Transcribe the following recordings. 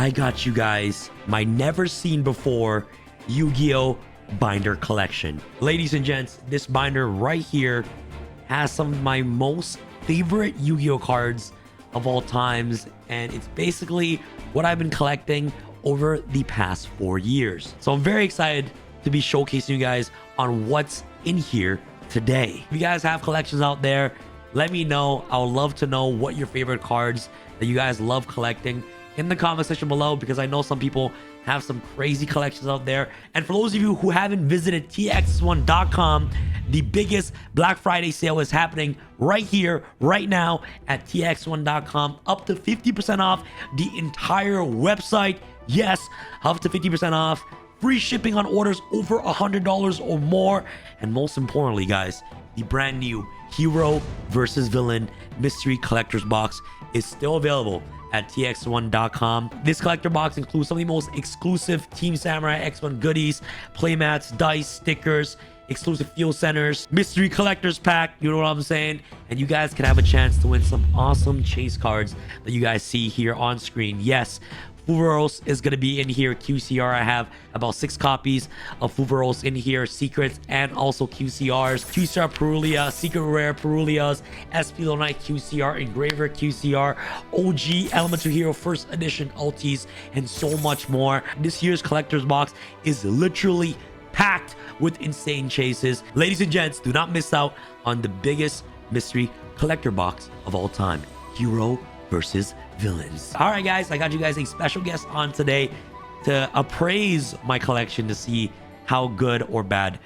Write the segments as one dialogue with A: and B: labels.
A: I got you guys my never seen before Yu-Gi-Oh! Binder collection. Ladies and gents, this binder right here has some of my most favorite Yu-Gi-Oh! Cards of all times, and it's basically what I've been collecting over the past 4 years. So I'm very excited to be showcasing you guys on what's in here today. If you guys have collections out there, let me know. I would love to know what your favorite cards that you guys love collecting in the comment section below, because I know some people have some crazy collections out there. And for those of you who haven't visited tx1.com, the biggest Black Friday sale is happening right here, right now at tx1.com. Up to 50% off the entire website. Yes, up to 50% off. Free shipping on orders over $100 or more. And most importantly, guys, the brand new Hero versus Villain Mystery Collector's Box is still available at tx1.com. This collector box includes some of the most exclusive Team Samurai X1 goodies, playmats, dice, stickers, exclusive fuel centers, mystery collectors pack, you know what I'm saying? And you guys can have a chance to win some awesome chase cards that you guys see here on screen. Yes, Fuvaros is going to be in here. QCR, I have about 6 copies of Fuvaros in here, secrets and also QCRs. QCR Perulia, secret rare Perulias, SP Knight QCR, engraver QCR, OG Elemental Hero first edition ultis, and so much more. This year's collector's box is literally packed with insane chases. Ladies and gents, do not miss out on the biggest mystery collector box of all time, Hero versus Villains. All right, guys, I got you guys a special guest on today to appraise my collection to see how good or bad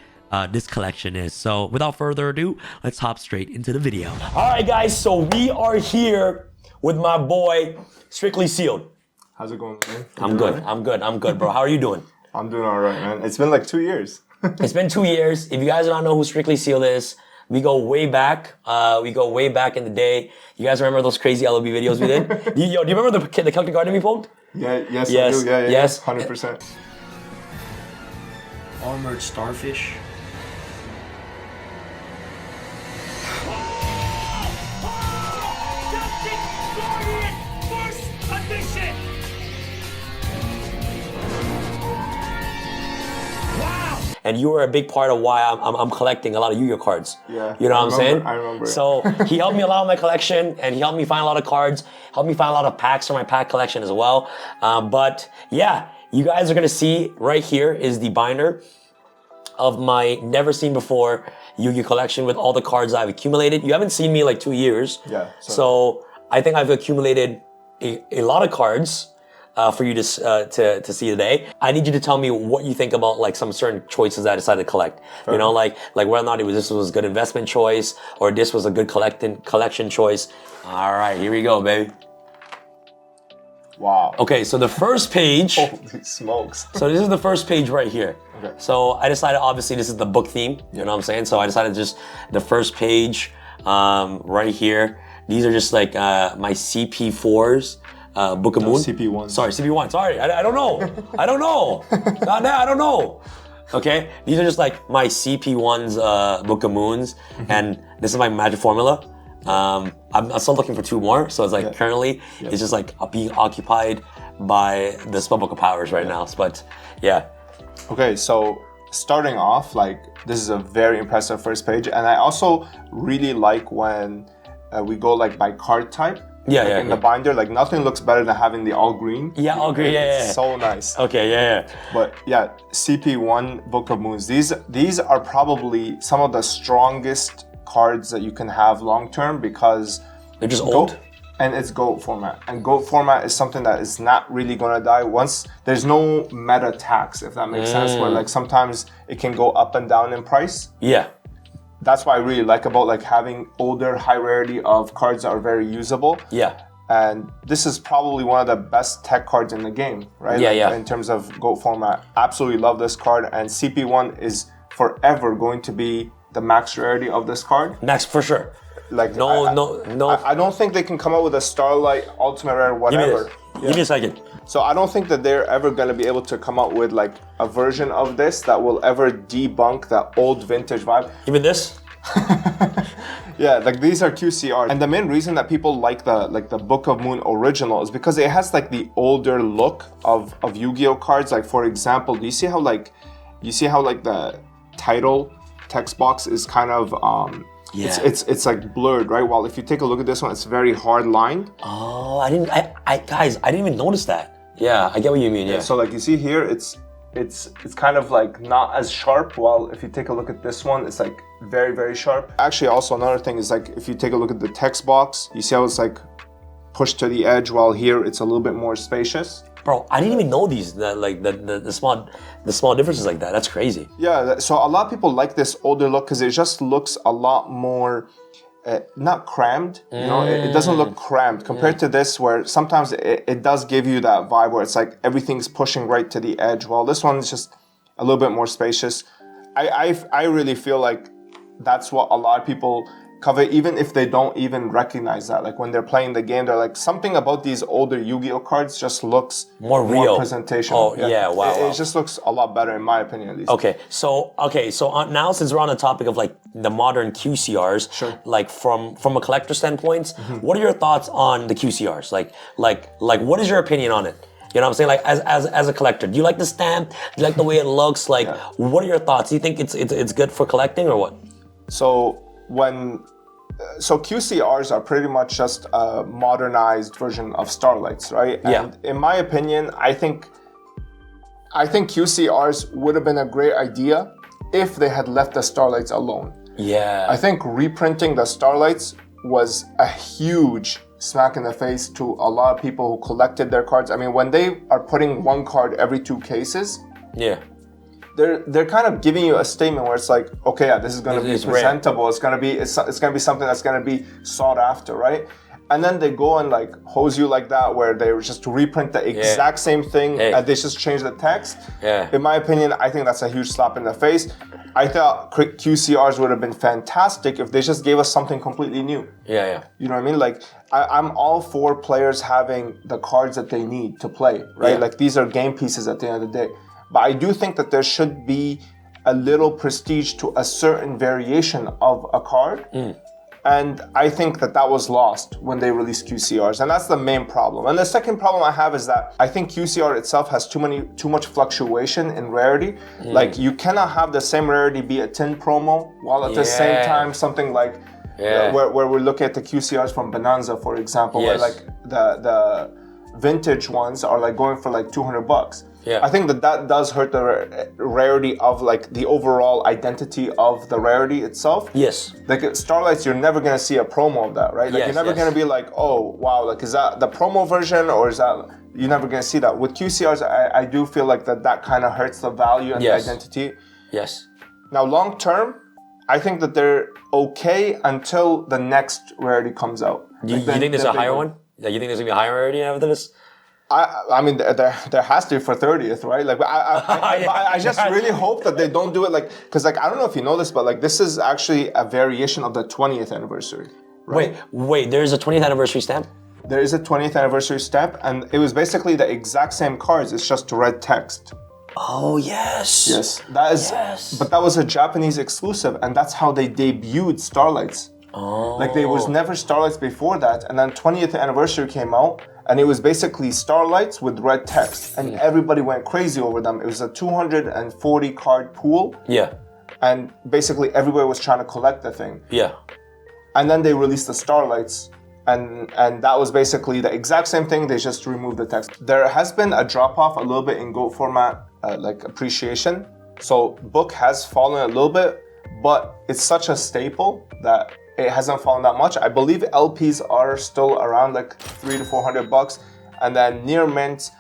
A: this collection is. So without further ado, let's hop straight into the video. All right, guys, so we are here with my boy, Strictly Sealed.
B: How's it going, man?
A: I'm good, bro. How are you doing?
B: I'm doing all right, man. It's been like 2 years.
A: It's been 2 years. If you guys don't know who Strictly Sealed is, we go way back. We go way back in the day. You guys remember those crazy LOB videos we did? Yo, do you remember the collector garden we pulled?
B: Yeah, yes, I do. Yeah,
A: yes.
B: 100%.
C: Armored starfish.
A: And you were a big part of why I'm collecting a lot of Yu-Gi-Oh cards.
B: Yeah.
A: You know what I'm saying?
B: I remember.
A: So he helped me a lot with my collection, and he helped me find a lot of cards, helped me find a lot of packs for my pack collection as well. But yeah, you guys are gonna see right here is the binder of my never seen before Yu-Gi-Oh collection with all the cards I've accumulated. You haven't seen me in like 2 years.
B: Yeah.
A: So I think I've accumulated a lot of cards. For you to see today. I need you to tell me what you think about like some certain choices that I decided to collect. Fair. You know, like whether or not this was a good investment choice or this was a good collection choice. All right, here we go, baby.
B: Wow.
A: Okay, so the first page.
B: Holy smokes.
A: So this is the first page right here.
B: Okay.
A: So I decided, obviously this is the book theme, you know what I'm saying? So I decided just the first page right here. These are just like my CP4s. Book of Moon?
B: CP1.
A: Sorry, CP1. Sorry, I don't know. I don't know. Not now, I don't know. Okay, these are just like my CP1's Book of Moons, and this is my magic formula. I'm still looking for 2 more, so it's like currently it's just like being occupied by the Spellbook of Powers right now. But yeah.
B: Okay, so starting off, like this is a very impressive first page, and I also really like when we go like by card type.
A: Yeah,
B: in the binder, like nothing looks better than having the all green.
A: Yeah, all green. Yeah.
B: It's so nice.
A: Okay, yeah.
B: But yeah, CP1 Book of Moons. These are probably some of the strongest cards that you can have long term because
A: they're just old.
B: And it's GOAT format. And GOAT format is something that is not really gonna die once there's no meta tax, if that makes sense. Where like sometimes it can go up and down in price.
A: Yeah.
B: That's what I really like about like having older, high rarity of cards that are very usable.
A: Yeah.
B: And this is probably one of the best tech cards in the game, right?
A: Yeah.
B: In terms of GOAT format. Absolutely love this card. And CP1 is forever going to be the max rarity of this card.
A: Max for sure.
B: Like
A: no.
B: I don't think they can come up with a Starlight Ultimate Rare, whatever.
A: Give me a second.
B: So I don't think that they're ever going to be able to come up with like a version of this that will ever debunk that old vintage vibe.
A: Even this?
B: Yeah, like these are QCR, and the main reason that people like the Book of Moon original is because it has like the older look of Yu-Gi-Oh cards. Like for example, do you see how like the title text box is kind of it's like blurred, right? While if you take a look at this one, it's very hard lined.
A: Oh, guys, I didn't even notice that. Yeah, I get what you mean. Yeah.
B: So like you see here, it's kind of like not as sharp, while if you take a look at this one, it's like very, very sharp. Actually, also another thing is like if you take a look at the text box, you see how it's like pushed to the edge, while here it's a little bit more spacious.
A: Bro, I didn't even know these, the small differences like that. That's crazy.
B: Yeah, so a lot of people like this older look because it just looks a lot more not crammed, you know, it doesn't look crammed compared to this, where sometimes it does give you that vibe where it's like everything's pushing right to the edge, while this one is just a little bit more spacious. I really feel like that's what a lot of people covet, even if they don't even recognize that. Like when they're playing the game, they're like, something about these older Yu-Gi-Oh cards just looks
A: more real,
B: presentational.
A: Oh yeah, wow,
B: It just looks a lot better in my opinion, at least.
A: Okay, so now since we're on the topic of like the modern QCRs,
B: sure.
A: Like from a collector standpoint, what are your thoughts on the QCRs? Like what is your opinion on it? You know what I'm saying? Like as a collector, do you like the stamp? Do you like the way it looks? Like, what are your thoughts? Do you think it's good for collecting or what?
B: So QCRs are pretty much just a modernized version of Starlights, right?
A: Yeah.
B: And in my opinion, I think QCRs would have been a great idea if they had left the Starlights alone.
A: Yeah.
B: I think reprinting the Starlights was a huge smack in the face to a lot of people who collected their cards. I mean, when they are putting one card every 2 cases,
A: yeah,
B: they're kind of giving you a statement where it's like, okay, yeah, this is going to be presentable. Rare. It's going to be something that's going to be sought after, right? And then they go and like hose you like that, where they just reprint the exact same thing and they just change the text.
A: Yeah.
B: In my opinion, I think that's a huge slap in the face. I thought QCRs would have been fantastic if they just gave us something completely new.
A: Yeah.
B: You know what I mean? Like, I'm all for players having the cards that they need to play, right?
A: Yeah.
B: Like, these are game pieces at the end of the day. But I do think that there should be a little prestige to a certain variation of a card. And I think that was lost when they released QCRs. And that's the main problem. And the second problem I have is that I think QCR itself has too much fluctuation in rarity. Like, you cannot have the same rarity be a tin promo, while at the same time something like where we look at the QCRs from Bonanza, for example, where like the vintage ones are like going for like $200.
A: Yeah.
B: I think that does hurt the rarity of like the overall identity of the rarity itself.
A: Yes.
B: Like Starlights, you're never gonna see a promo of that, right? Like you're never gonna be like, oh wow, like is that the promo version, or is that, you're never gonna see that. With QCRs, I do feel like that kind of hurts the value and the identity.
A: Yes.
B: Now long term, I think that they're okay until the next rarity comes out.
A: You think there's a higher one? Yeah, you think there's gonna be a higher rarity after this?
B: I mean, there has to be for 30th, right? Like, I just really hope that they don't do it like, because like, I don't know if you know this, but like, this is actually a variation of the 20th anniversary. Right?
A: Wait, there's a 20th anniversary stamp?
B: There is a 20th anniversary stamp, and it was basically the exact same cards. It's just red text.
A: Oh, yes.
B: Yes, that is. Yes. But that was a Japanese exclusive, and that's how they debuted Starlights.
A: Oh.
B: Like, there was never Starlights before that, and then 20th anniversary came out, and it was basically Starlights with red text, and everybody went crazy over them. It was a 240 card pool.
A: Yeah.
B: And basically everybody was trying to collect the thing.
A: Yeah.
B: And then they released the Starlights, and that was basically the exact same thing. They just removed the text. There has been a drop off a little bit in GOAT format, like appreciation. So book has fallen a little bit, but it's such a staple that it hasn't fallen that much. I believe LPs are still around like $300 to $400, and then near mint,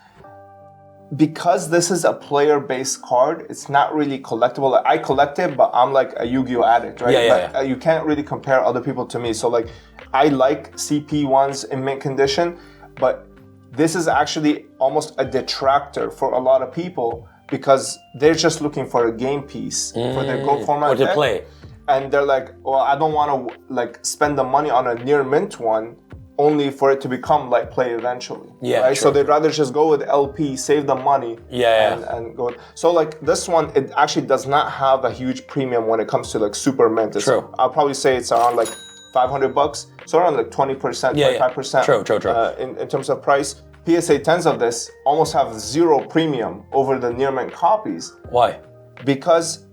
B: because this is a player-based card, it's not really collectible. Like, I collect it, but I'm like a Yu-Gi-Oh addict, right?
A: Yeah.
B: You can't really compare other people to me. So like, I like CP ones in mint condition, but this is actually almost a detractor for a lot of people because they're just looking for a game piece for their GOAT format
A: or to play.
B: And they're like, well, I don't want to like spend the money on a near mint one only for it to become like play eventually.
A: Yeah,
B: right.
A: true.
B: So they'd rather just go with LP, save the money.
A: Yeah.
B: And go. So like this one, it actually does not have a huge premium when it comes to like super mint.
A: True.
B: I'll probably say it's around like $500. So around like 20%, 25%.
A: True.
B: In terms of price. PSA 10s of this almost have zero premium over the near mint copies.
A: Why?
B: Because,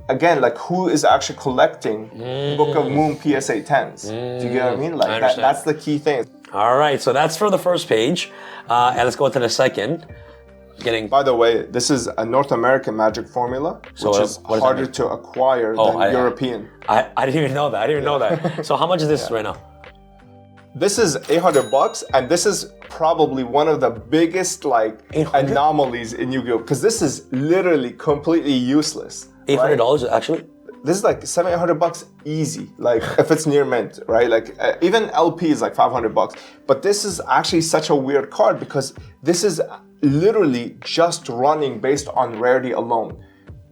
B: again, like who is actually collecting Book of Moon PSA 10s? Do you get what I mean? Like that's the key thing.
A: All right, so that's for the first page, and let's go to the second.
B: By the way, this is a North American Magic formula, which is harder to acquire than European.
A: I didn't even know that. I didn't even know that. So how much is this right now?
B: This is $800, and this is probably one of the biggest like anomalies in Yu-Gi-Oh! Because this is literally completely useless.
A: $800 actually?
B: This is like $700-800 easy. Like if it's near mint, right? Like even LP is like $500. But this is actually such a weird card because this is literally just running based on rarity alone.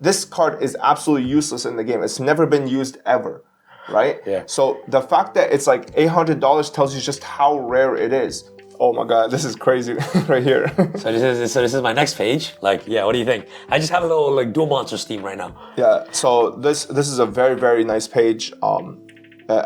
B: This card is absolutely useless in the game. It's never been used ever. Right?
A: Yeah.
B: So the fact that it's like $800 tells you just how rare it is. Oh my God, this is crazy right here.
A: So this is my next page. Like, yeah, what do you think? I just have a little like Duel Monsters theme right now.
B: Yeah. So this is a very, very nice page.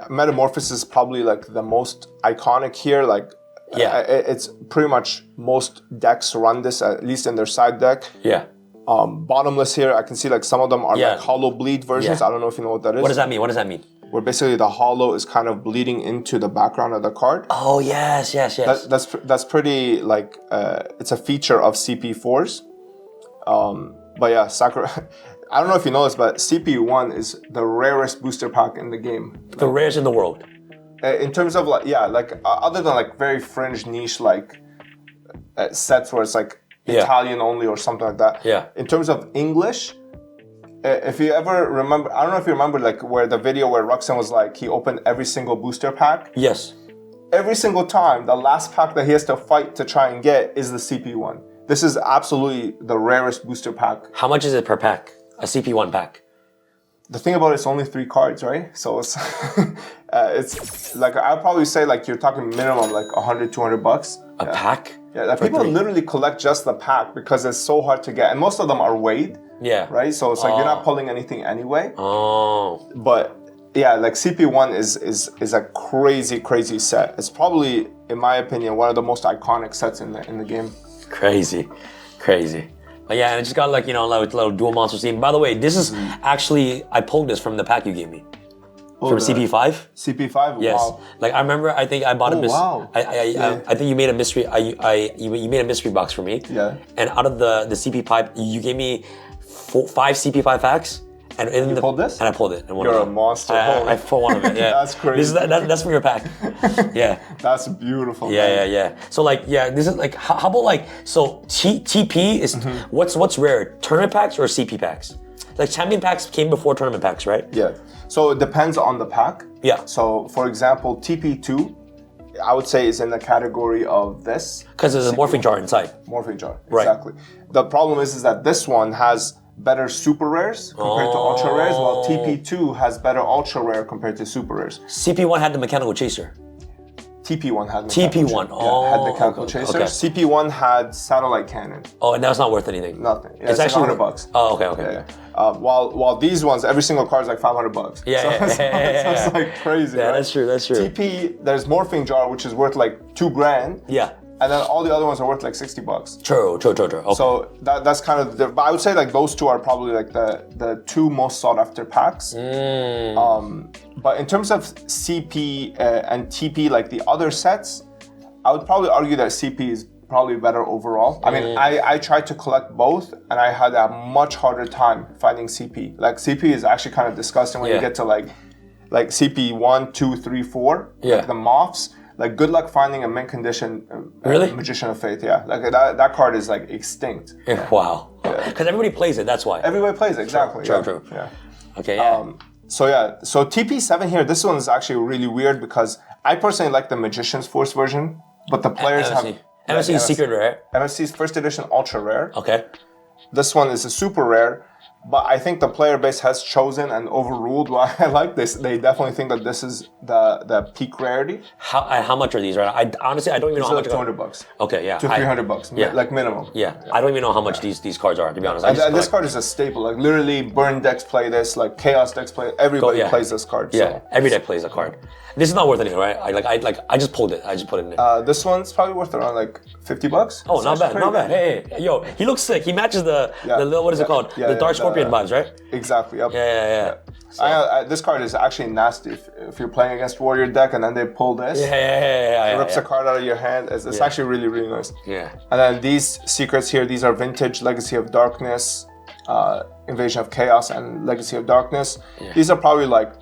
B: Metamorphosis is probably like the most iconic here. Like, it's pretty much most decks run this, at least in their side deck.
A: Yeah.
B: Bottomless here, I can see like some of them are like hollow bleed versions. I don't know if you know what that is.
A: What does that mean?
B: Where basically the hollow is kind of bleeding into the background of the card.
A: Oh yes.
B: That's pretty like it's a feature of CP4s. But yeah, I don't know if you know this, but CP1 is the rarest booster pack in the game.
A: The rarest in the world.
B: In terms of like other than like very fringe niche like sets where it's like Italian only or something like that.
A: Yeah.
B: In terms of English. If you ever remember, I don't know if you remember like where the video where Ruxin was like, he opened every single booster pack.
A: Yes.
B: Every single time, the last pack that he has to fight to try and get is the CP1. This is absolutely the rarest booster pack.
A: How much is it per pack? A CP1 pack?
B: The thing about it's only 3 cards, right? So it's, it's like, I'd probably say like you're talking minimum like $100-200.
A: A pack?
B: Yeah, like people literally collect just the pack because it's so hard to get. And most of them are weighed.
A: Yeah.
B: Right? So it's like you're not pulling anything anyway.
A: Oh.
B: But yeah, like CP1 is a crazy set. It's probably, in my opinion, one of the most iconic sets in the game.
A: Crazy. But yeah, and it just got like, like little Duel Monsters theme. By the way, this is actually, I pulled this from the pack you gave me. From CP5?
B: CP5?
A: Yes.
B: Wow.
A: Like I remember, I think I bought a mystery.
B: Wow.
A: I think you made a mystery. You made a mystery box for me.
B: Yeah.
A: And out of the CP5, you gave me 5 CP5 packs. And
B: you pulled this?
A: And I pulled it.
B: You're a monster.
A: I pulled one of it. Yeah.
B: That's crazy.
A: That's from your pack. Yeah.
B: That's beautiful.
A: Yeah. So like, this is like, how about like, so TP is what's rare? Tournament packs or CP packs? Like champion packs came before tournament packs, right?
B: Yeah. So it depends on the pack.
A: Yeah.
B: So for example, TP2, I would say is in the category of this.
A: Because there's a morphing jar inside.
B: Morphing jar,
A: right.
B: Exactly. The problem is that this one has better super rares compared to ultra rares, while TP2 has better ultra rare compared to super rares.
A: CP1 had the mechanical chaser.
B: TP1 had mechanical chaser.
A: Okay.
B: CP1 had satellite cannon.
A: Oh, and that's not worth anything.
B: Nothing. Yeah,
A: it's actually
B: $100.
A: Oh, okay.
B: Yeah. While these ones, every single card is like $500.
A: Yeah.
B: So it's like crazy.
A: Yeah,
B: right?
A: That's true.
B: TP, there's morphing jar, which is worth like $2,000.
A: Yeah.
B: And then all the other ones are worth like $60.
A: True. Okay.
B: So that's kind of but I would say like those two are probably like the 2 most sought after packs. But in terms of CP and TP, like the other sets, I would probably argue that CP is probably better overall. I mean, I tried to collect both, and I had a much harder time finding CP. Like CP is actually kind of disgusting when you get to like CP 1, 2, 3, 4, like the moths. Like good luck finding a mint condition Magician of Faith. Yeah, like that card is like extinct.
A: Wow. Because everybody plays it. That's why.
B: Everybody plays it, exactly.
A: True.
B: Yeah.
A: Okay. Yeah.
B: So TP7 here. This one is actually really weird because I personally like the Magician's Force version, but the players have
A: MSC is secret rare.
B: MSC's first edition ultra rare.
A: Okay.
B: This one is a super rare, But I think the player base has chosen and overruled what I like this. They definitely think that this is the peak rarity.
A: How much are these, right? I honestly, I don't even know how much.
B: $200.
A: Okay, yeah.
B: To $300,
A: yeah.
B: like minimum.
A: Yeah, I don't even know how much these cards are, to be honest.
B: And this card is a staple. Like literally, burn decks play this. Like chaos decks play. Everybody plays this card.
A: Yeah,
B: so.
A: every deck plays a card. This is not worth anything, right? I just pulled it. I just put it in there.
B: This one's probably worth around like $50.
A: Oh, not bad, not bad. Hey, yo, he looks sick. He matches the what is it called? The Dark Scorpion vibes, right?
B: Exactly. Yep.
A: Yeah. So,
B: this card is actually nasty. If you're playing against Warrior deck and then they pull this,
A: it
B: rips a card out of your hand. It's actually really, really nice.
A: Yeah.
B: And then these secrets here, these are vintage Legacy of Darkness, Invasion of Chaos, and Legacy of Darkness. Yeah. These are probably like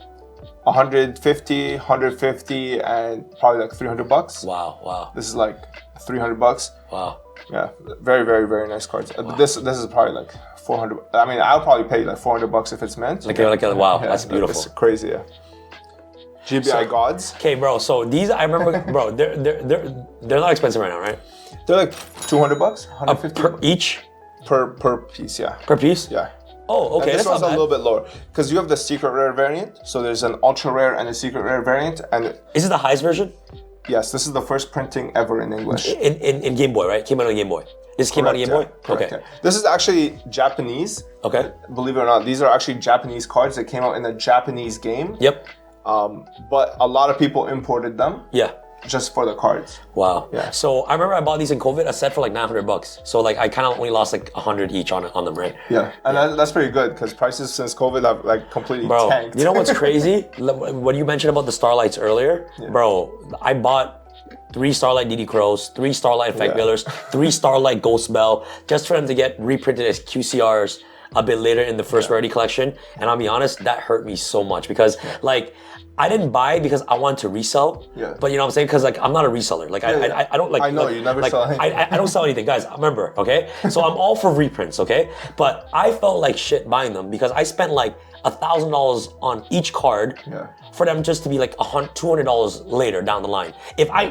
B: 150, 150, and probably like $300.
A: Wow.
B: This is like $300.
A: Wow.
B: Yeah, very, very, very nice cards. Wow. This is probably like 400. I mean, I'll probably pay like $400 if it's meant.
A: Wow, that's beautiful.
B: It's crazy, yeah. GBI gods.
A: Okay, bro. So these, I remember, bro. They're not expensive right now, right?
B: They're like $200, 150
A: per each.
B: Per piece, yeah.
A: Per piece?
B: Yeah.
A: Oh, okay.
B: And this one's a little bit lower because you have the secret rare variant. So there's an ultra rare and a secret rare variant, and
A: is it the highest version?
B: Yes, this is the first printing ever in English.
A: In Game Boy, right? Came out on Game Boy. This came out on Game Boy?
B: Correct,
A: okay.
B: Yeah. This is actually Japanese.
A: Okay.
B: Believe it or not, these are actually Japanese cards that came out in a Japanese game.
A: Yep.
B: But a lot of people imported them.
A: Yeah.
B: Just for the cards.
A: Wow.
B: Yeah.
A: So I remember I bought these in COVID, a set for like $900. So like I kind of only lost like 100 each on them, right?
B: Yeah. And that's pretty good because prices since COVID have like completely tanked.
A: You know what's crazy? What you mentioned about the Starlights earlier, bro, I bought 3 Starlight DD Crows, 3 Starlight Effect Billers, 3 Starlight Ghost Bell, just for them to get reprinted as QCRs a bit later in the first rarity collection. And I'll be honest, that hurt me so much because like, I didn't buy it because I wanted to resell.
B: Yeah.
A: But you know what I'm saying? Because like I'm not a reseller. Like I don't like.
B: I know
A: like,
B: you never
A: like,
B: sell anything.
A: I don't sell anything, guys. Remember, okay? So I'm all for reprints, okay? But I felt like shit buying them because I spent like $1,000 on each card for them just to be like $200 later down the line.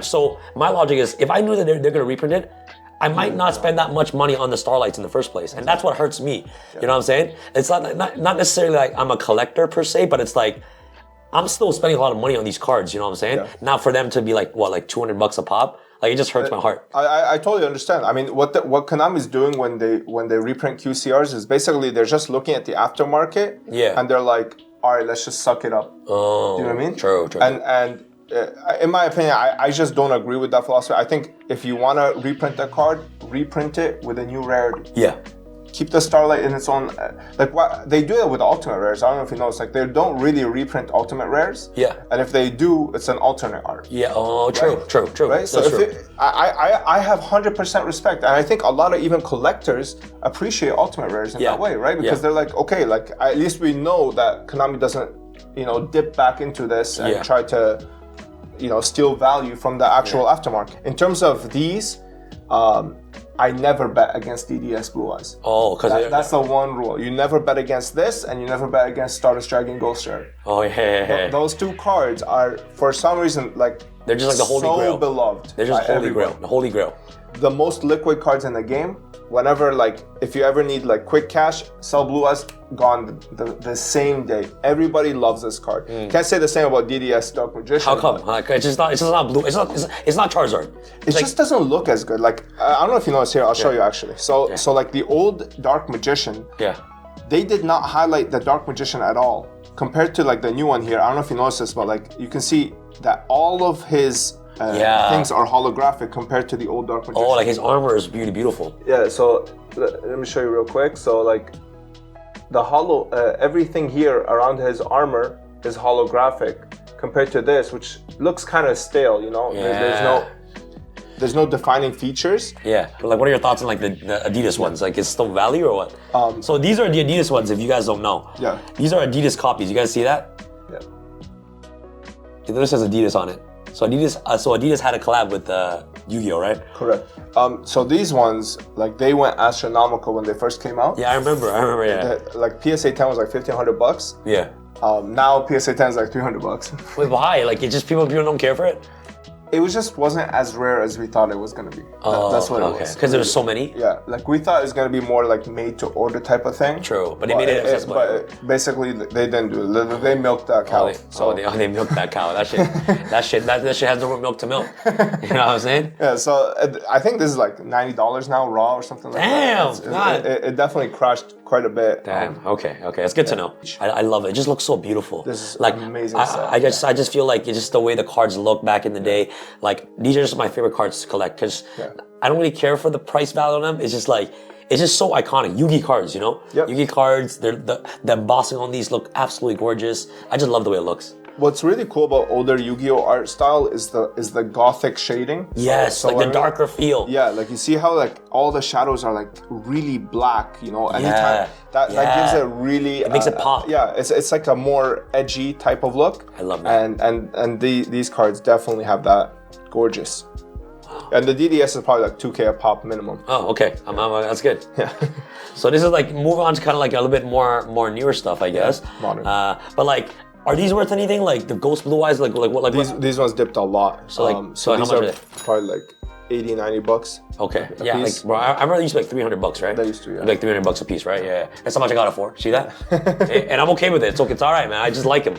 A: So my logic is if I knew that they're gonna reprint it, I might not spend that much money on the Starlights in the first place. And that's what hurts me. You know what I'm saying? It's not necessarily like I'm a collector per se, but it's like I'm still spending a lot of money on these cards, you know what I'm saying? Yeah. Now for them to be like, what, like $200 a pop? Like it just hurts my heart.
B: I totally understand. I mean, what Konami's doing when they reprint QCRs is basically they're just looking at the aftermarket.
A: Yeah.
B: And they're like, all right, let's just suck it up.
A: Oh.
B: Do you know what I mean?
A: True.
B: And in my opinion, I just don't agree with that philosophy. I think if you want to reprint a card, reprint it with a new rarity.
A: Yeah.
B: Keep the Starlight in its own, like what they do it with Ultimate Rares. I don't know if you noticed, like they don't really reprint Ultimate Rares.
A: Yeah.
B: And if they do, it's an alternate art.
A: Yeah. Oh, true.
B: Right?
A: True.
B: Right.
A: That's
B: so
A: true.
B: I have 100% respect, and I think a lot of even collectors appreciate Ultimate Rares in that way, right? Because they're like, okay, like at least we know that Konami doesn't, dip back into this and try to, steal value from the actual aftermarket. In terms of these, I never bet against DDS Blue Eyes.
A: Oh, because
B: that's the one rule. You never bet against this, and you never bet against Stardust Dragon Ghost Rare.
A: Oh, yeah.
B: Those 2 cards are, for some reason, like
A: they're just like the holy grail.
B: So beloved.
A: They're just holy grail. The holy grail.
B: The most liquid cards in the game. Whenever, like, if you ever need like quick cash, sell Blue Eyes, gone the same day. Everybody loves this card. Can't say the same about DDS Dark Magician.
A: How come? Like, it's just not blue. It's not Charizard.
B: It just doesn't look as good. Like I don't know if you notice here. I'll show you actually. So like the old Dark Magician.
A: Yeah.
B: They did not highlight the Dark Magician at all compared to like the new one here. I don't know if you noticed this, but like you can see that all of his things are holographic compared to the old Dark Magician.
A: Oh, like his armor is beautiful.
B: Yeah, so let me show you real quick. So like the everything here around his armor is holographic compared to this, which looks kind of stale,
A: Yeah.
B: There's no defining features.
A: Yeah, but like what are your thoughts on like the Adidas ones? Like, is still value or what? So these are the Adidas ones, if you guys don't know.
B: Yeah.
A: These are Adidas copies. You guys see that?
B: Yeah.
A: This says Adidas on it. So Adidas had a collab with Yu-Gi-Oh, right?
B: Correct. So these ones, like they went astronomical when they first came out.
A: Yeah, I remember. Yeah.
B: Like PSA 10 was like $1,500.
A: Yeah.
B: Now PSA 10 is like $300.
A: Wait, why? Like, it's just people don't care for it?
B: It was just wasn't as rare as we thought it was gonna be. That's what it was.
A: Because there was so many.
B: Yeah, like we thought it was gonna be more like made to order type of thing.
A: True, but they made it accessible.
B: But basically, they didn't do it. They milked that cow.
A: They milked that cow. That shit has no milk to milk. You know what I'm saying?
B: Yeah. So I think this is like $90 now raw or something like that.
A: Damn.
B: It definitely crashed quite a bit.
A: Damn. Okay. It's good to know. I love it. It just looks so beautiful.
B: This is
A: like
B: amazing.
A: I just feel like it's just the way the cards look back in the day. Like these are just my favorite cards to collect because I don't really care for the price value on them. It's just like it's just so iconic. Yu-Gi cards, you know?
B: Yep.
A: Yu-Gi cards. The embossing on these look absolutely gorgeous. I just love the way it looks.
B: What's really cool about older Yu-Gi-Oh art style is the gothic shading.
A: Yes,
B: so
A: like the darker feel.
B: Yeah, like you see how like all the shadows are like really black, you know. Anytime that gives it really.
A: It makes it pop.
B: Yeah, it's like a more edgy type of look.
A: I love that.
B: And these cards definitely have that. Gorgeous. And the DDS is probably like 2K a pop minimum.
A: Oh, okay. That's good.
B: Yeah.
A: So this is like moving on to kind of like a little bit more newer stuff, I guess.
B: Modern.
A: But like. Are these worth anything? Like the Ghost Blue Eyes? Like what?
B: These ones dipped a lot.
A: So like,
B: so
A: how
B: these
A: much
B: are
A: are they?
B: probably like $80-90.
A: Okay.
B: A
A: Yeah.
B: piece.
A: Like, bro, I remember they used to be like $300, right?
B: They used to, yeah.
A: Like $300 a piece, right? Yeah. That's how much I got it for. See that? And I'm okay with it. It's all right, man. I just like them.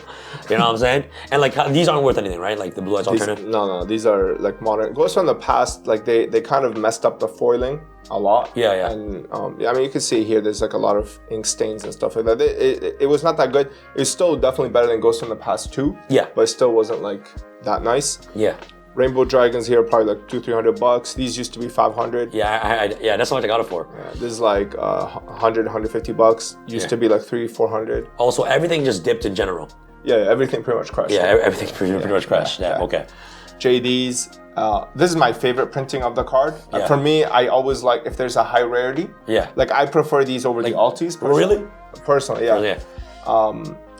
A: You know what I'm saying? And like these aren't worth anything, right? Like the Blue Eyes alternative.
B: No. These are like modern. Ghosts from the past. Like they kind of messed up the foiling a lot.
A: Yeah.
B: And I mean, you can see here. There's like a lot of ink stains and stuff like that. It was not that good. It's still definitely better than Ghosts from the Past 2.
A: Yeah.
B: But it still wasn't like that nice.
A: Yeah.
B: Rainbow Dragons here are probably like $200-300. These used to be $500.
A: Yeah, that's how much I got it for.
B: Yeah, this is like $100-150. Used to be like $300-400.
A: Also, everything just dipped in general.
B: Yeah, everything pretty much crashed.
A: Yeah, everything pretty much crashed. Yeah. Okay.
B: JDs. This is my favorite printing of the card.
A: Yeah.
B: For me, I always like if there's a high rarity.
A: Yeah.
B: Like I prefer these over the altis.
A: Really?
B: Personally, yeah.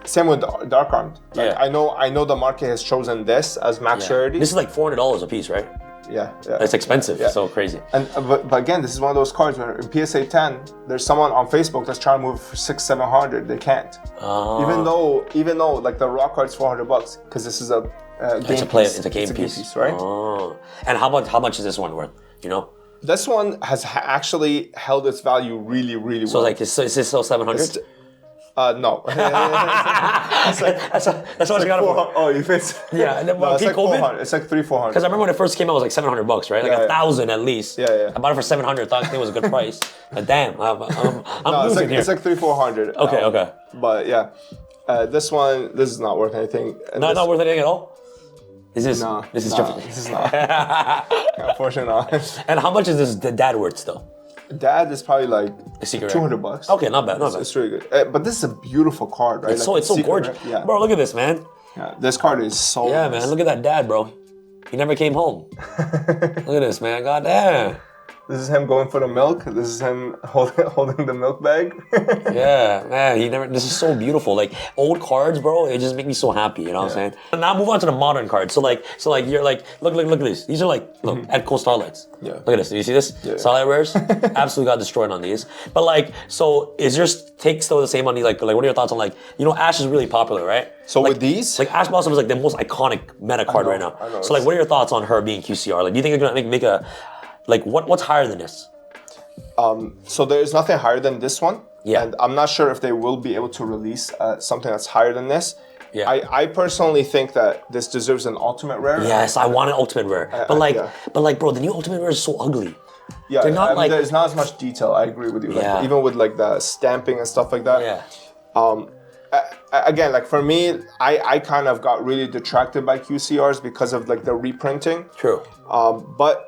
B: Same with Dark Armed. Like, I know the market has chosen this as max rarity.
A: This is like $400 a piece, right?
B: Yeah.
A: It's expensive. Yeah. So crazy.
B: And but again, this is one of those cards where in PSA 10, there's someone on Facebook that's trying to move for $600-700. They can't. Even though like the raw card's $400 because this is a game piece.
A: It's a game piece,
B: right?
A: Oh. And how much is this one worth? You know?
B: This one has actually held its value really, really well.
A: So like, is this still 700?
B: No.
A: That's what I got it for.
B: Oh, you fit.
A: Yeah,
B: No, it's like
A: COVID?
B: 400. It's like $300-400.
A: Because I remember when it first came out, it was like $700, right? Like 1,000 at least.
B: Yeah.
A: I bought it for 700. Thought it was a good price. But damn, I'm losing here.
B: It's like $300-400.
A: Okay.
B: But yeah, this is not worth anything.
A: Not worth anything at all. This is
B: not.
A: This is
B: not. Unfortunately not.
A: And how much is this dad worth still?
B: Dad is probably like
A: $200. Okay, not bad.
B: It's really good. But this is a beautiful card, right?
A: It's so gorgeous.
B: Yeah.
A: Bro, look at this, man.
B: Yeah, this card is so
A: Yeah,
B: nice.
A: man. Look at that dad, bro. He never came home. Look at this, man. God damn.
B: This is him going for the milk. This is him holding the milk bag.
A: Yeah, man. This is so beautiful. Like old cards, bro. It just make me so happy. You know what I'm saying? And now move on to the modern cards. So like you're like, look at this. These are like, look, Edco Starlights.
B: Yeah.
A: Look at this. Do you see this?
B: Yeah.
A: Starlight Rares. Absolutely got destroyed on these. But like, so is your take still the same on these? Like, what are your thoughts on like, Ash is really popular, right?
B: So
A: like,
B: with these,
A: like Ash Blossom is like the most iconic meta card right now.
B: I know.
A: So like, what are your thoughts on her being QCR? Like, do you think they're gonna make a, like, what's higher than this?
B: So there's nothing higher than this one.
A: Yeah.
B: And I'm not sure if they will be able to release something that's higher than this.
A: Yeah.
B: I personally think that this deserves an ultimate rare.
A: Yes, I want an ultimate rare. But like, bro, the new ultimate rare is so ugly.
B: Yeah,
A: they're not
B: there's not as much detail. I agree with you. Like, even with like the stamping and stuff like that.
A: Yeah.
B: Again, like for me, I kind of got really detracted by QCRs because of like the reprinting.
A: True.
B: But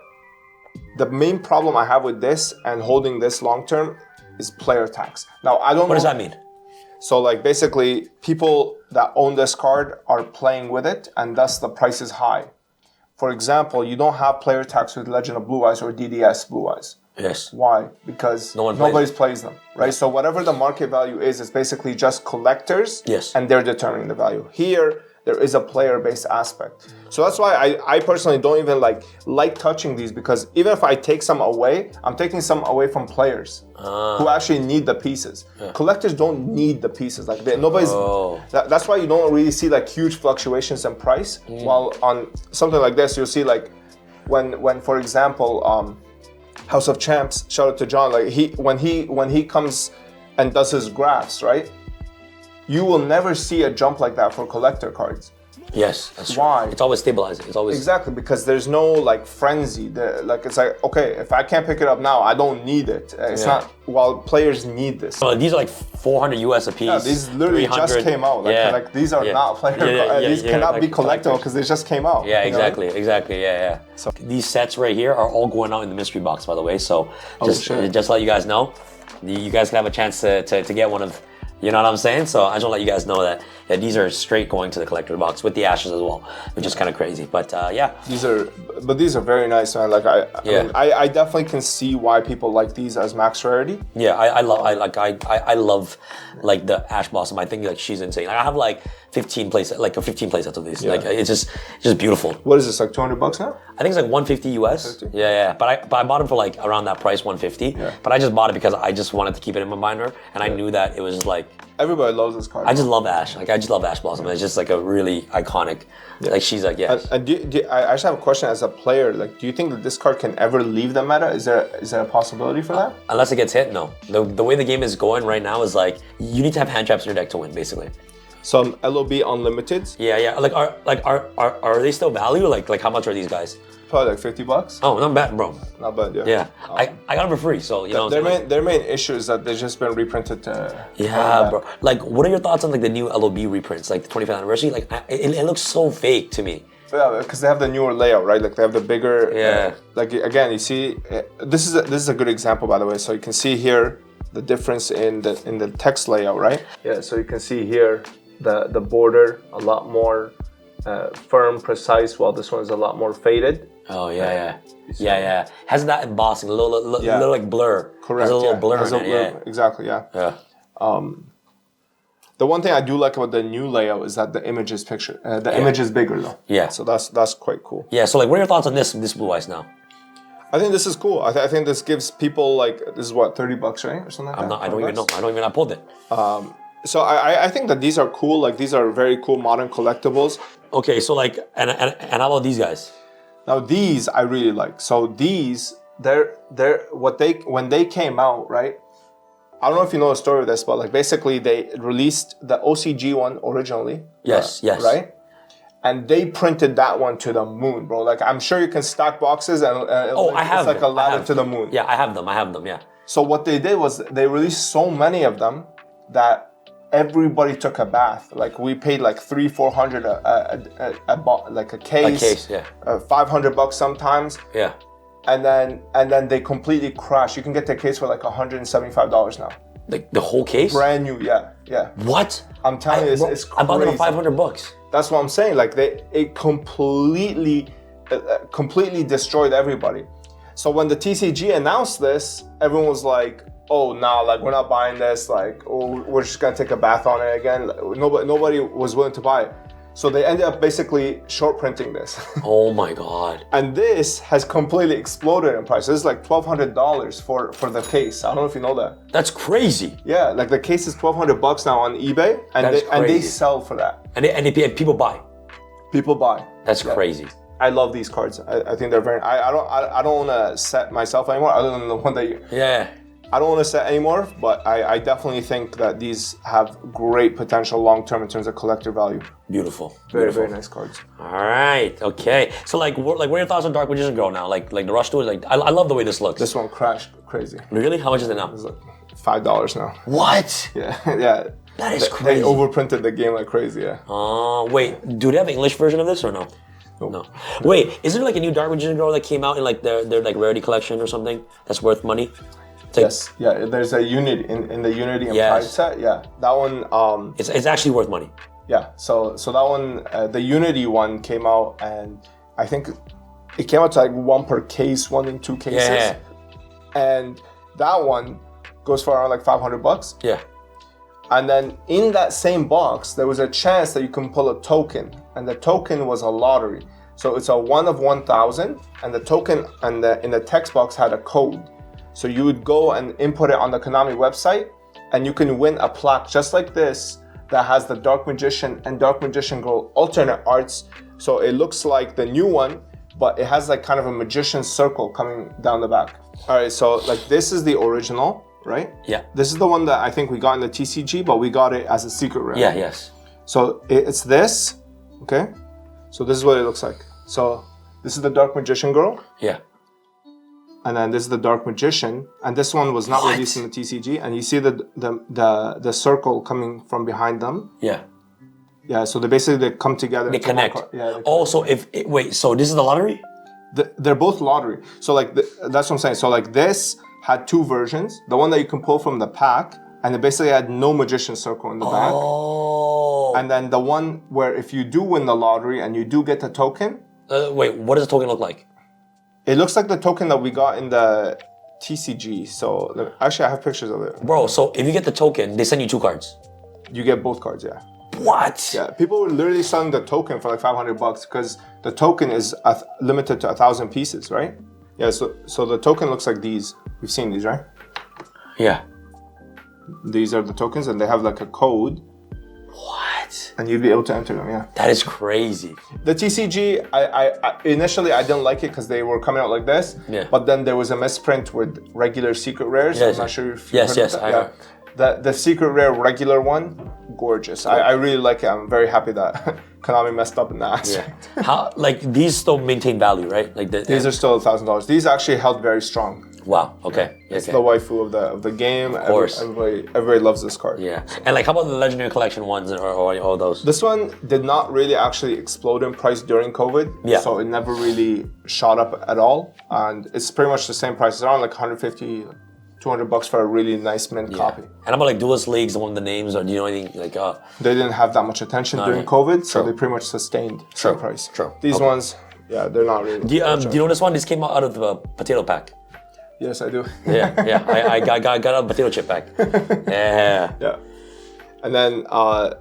B: the main problem I have with this and holding this long term is player tax. Now I don't know.
A: What does that mean?
B: So like basically people that own this card are playing with it and thus the price is high. For example, you don't have player tax with Legend of Blue Eyes or DDS Blue Eyes.
A: Yes.
B: Why? Because nobody plays them, right? So whatever the market value is, it's basically just collectors
A: Yes.
B: and they're determining the value. Here, there is a player-based aspect. So that's why I personally don't even like touching these, because even if I take some away, I'm taking some away from players who actually need the pieces. Collectors don't need the pieces. Like nobody's. That's why you don't really see like huge fluctuations in price. While on something like this, you'll see like when for example, House of Champs. Shout out to John. Like when he comes and does his graphs, right? You will never see a jump like that for collector cards.
A: Yes, that's true.
B: Why?
A: It's always stabilizing. It's always
B: exactly, because there's no like frenzy. It's like, okay, if I can't pick it up now, I don't need it. It's not. While players need this.
A: So these are like 400 US a piece.
B: Yeah, these literally just came out. Like these are not player cards. These cannot be collectible because they just came out.
A: Yeah, exactly, exactly. Yeah. So these sets right here are all going out in the mystery box, by the way. So just to let you guys know, you guys can have a chance to get one of. You know what I'm saying? So I just want to let you guys know that these are straight going to the collector box with the ashes as well, which is kind of crazy. But
B: these are very nice, man. Like I mean, I definitely can see why people like these as max rarity.
A: Yeah, I love like the Ash Blossom. I think like she's insane. Like, I have like 15 playsets of these. Yeah. Like it's just beautiful.
B: What is this, like $200 now?
A: I think it's like 150 US. 50? Yeah. But I bought them for like around that price, 150. Yeah. But I just bought it because I just wanted to keep it in my binder, and I knew that it was like
B: everybody loves this card.
A: I just love Ash. Like I just love Ash Blossom. It's just like a really iconic. Like she's like
B: And I just have a question as a player. Like, do you think that this card can ever leave the meta? Is there a possibility for that?
A: Unless it gets hit, no. The way the game is going right now is like you need to have hand traps in your deck to win, basically.
B: Some LOB unlimited.
A: Yeah. Like are they still value? Like how much are these guys?
B: Probably like $50.
A: Oh, not bad, bro.
B: Not bad, yeah.
A: Yeah, I got them for free, so you know.
B: Their main issue is that they've just been reprinted to.
A: Yeah, bro. Like, what are your thoughts on like the new LOB reprints, like the 25th anniversary? Like, it looks so fake to me.
B: Yeah, because they have the newer layout, right? Like they have the bigger.
A: Yeah.
B: Like again, you see, this is a good example, by the way. So you can see here the difference in the text layout, right? Yeah. So you can see here the border a lot more firm, precise, while this one is a lot more faded.
A: Oh yeah. Has that embossing, a little like blur.
B: Correct.
A: Has a little blur in it.
B: Yeah. Exactly. Yeah. The one thing I do like about the new layout is that the image is image is bigger though.
A: Yeah.
B: So that's quite cool.
A: Yeah. So like, what are your thoughts on this Blue Ice now?
B: I think this is cool. I think this gives people like, this is what, $30, right, or something like that.
A: I don't even know. I pulled it.
B: So I think that these are cool. Like these are very cool modern collectibles.
A: Okay. So like, and how about these guys?
B: Now these I really like. So these, when they came out, right? I don't know if you know the story of this, but like basically they released the OCG one originally.
A: Yes.
B: Right? And they printed that one to the moon, bro. Like I'm sure you can stack boxes and it's like a ladder to the moon.
A: Yeah, I have them, yeah.
B: So what they did was they released so many of them that everybody took a bath. Like we paid like $300-400 like a case.
A: A case, yeah.
B: $500 sometimes.
A: Yeah.
B: And then they completely crashed. You can get the case for like $175 now.
A: Like the whole case?
B: Brand new, yeah.
A: What?
B: I'm telling you, it's crazy.
A: I bought them for $500.
B: That's what I'm saying. Like it completely destroyed everybody. So when the TCG announced this, everyone was like, "Oh, nah, like we're not buying this. Like, oh, we're just gonna take a bath on it again." Nobody was willing to buy it. So they ended up basically short printing this.
A: Oh my God.
B: And this has completely exploded in price. This is like $1,200 for the case. I don't know if you know that.
A: That's crazy.
B: Yeah, like the case is $1,200 now on eBay, and they sell for that.
A: And people buy.
B: People buy.
A: That's crazy.
B: I love these cards. I think they're very. I don't want to set myself anymore, other than the one that you.
A: Yeah.
B: I don't want to set anymore, but I definitely think that these have great potential long term in terms of collector value.
A: Beautiful.
B: Very nice cards.
A: All right. Okay. So what are your thoughts on Dark Magician Girl now? Like the rush to it. Like I love the way this looks.
B: This one crashed crazy.
A: Really? How much is it now?
B: It's like $5 now.
A: What?
B: Yeah.
A: That is crazy.
B: They overprinted the game like crazy. Yeah.
A: Wait. Do they have an English version of this or no?
B: Nope.
A: No. Wait. Is there like a new Dark Magician Girl that came out in like their like rarity collection or something that's worth money?
B: Yes, yeah. There's a Unity in the Unity and Pride set. Yeah, that one.
A: It's actually worth money.
B: Yeah. So that one, the Unity one came out, and I think it came out to like one per case, 1 in 2 cases. Yeah. And that one goes for around like $500.
A: Yeah.
B: And then in that same box, there was a chance that you can pull a token, and the token was a lottery. So it's a 1 of 1,000, and the token in the text box had a code. So you would go and input it on the Konami website, and you can win a plaque just like this that has the Dark Magician and Dark Magician Girl alternate arts. So it looks like the new one, but it has like kind of a magician circle coming down the back. All right, so like this is the original, right?
A: Yeah.
B: This is the one that I think we got in the TCG, but we got it as a secret rare.
A: Yeah, yes.
B: So it's this, okay? So this is what it looks like. So this is the Dark Magician Girl.
A: Yeah.
B: And then this is the Dark Magician. And this one was not released in the TCG. And you see the circle coming from behind them.
A: Yeah.
B: Yeah, so they come together.
A: They connect.
B: Yeah.
A: Also, wait, so this is the lottery?
B: They're both lottery. So like, that's what I'm saying. So like this had two versions. The one that you can pull from the pack, and it basically had no magician circle in the back.
A: Oh.
B: And then the one where if you do win the lottery and you do get the token.
A: Wait, what does the token look like?
B: It looks like the token that we got in the TCG. So actually I have pictures of it.
A: Bro, so if you get the token, they send you 2 cards.
B: You get both cards, yeah.
A: What?
B: Yeah, people were literally selling the token for like $500 because the token is limited to 1,000 pieces, right? Yeah, so the token looks like these. You've seen these, right?
A: Yeah.
B: These are the tokens, and they have like a code.
A: What?
B: And you'd be able to enter them, yeah.
A: That is crazy.
B: The TCG, I initially I didn't like it because they were coming out like this.
A: Yeah.
B: But then there was a misprint with regular secret rares.
A: Yes.
B: I'm not sure if you
A: Yes,
B: heard of that. Yeah. The secret rare regular one, gorgeous. I really like it. I'm very happy that Konami messed up in that aspect.
A: Yeah. How, like, these still maintain value, right? Like
B: These are still $1,000. These actually held very strong.
A: Wow, okay. Yeah,
B: It's the waifu of the game.
A: Of course.
B: Everybody loves this card.
A: Yeah. And like, how about the Legendary Collection ones or all those?
B: This one did not really actually explode in price during COVID.
A: Yeah.
B: So it never really shot up at all. And it's pretty much the same price. It's around like 150, $200 for a really nice mint copy.
A: And how about like Duelist Leagues, one of the names, or do you know anything like?
B: They didn't have that much attention during COVID, so they pretty much sustained the price.
A: True.
B: These ones, yeah, they're not really.
A: Do you know this one? This came out of the potato pack.
B: Yes, I do.
A: Yeah. I got a potato chip pack. Yeah.
B: Yeah. And then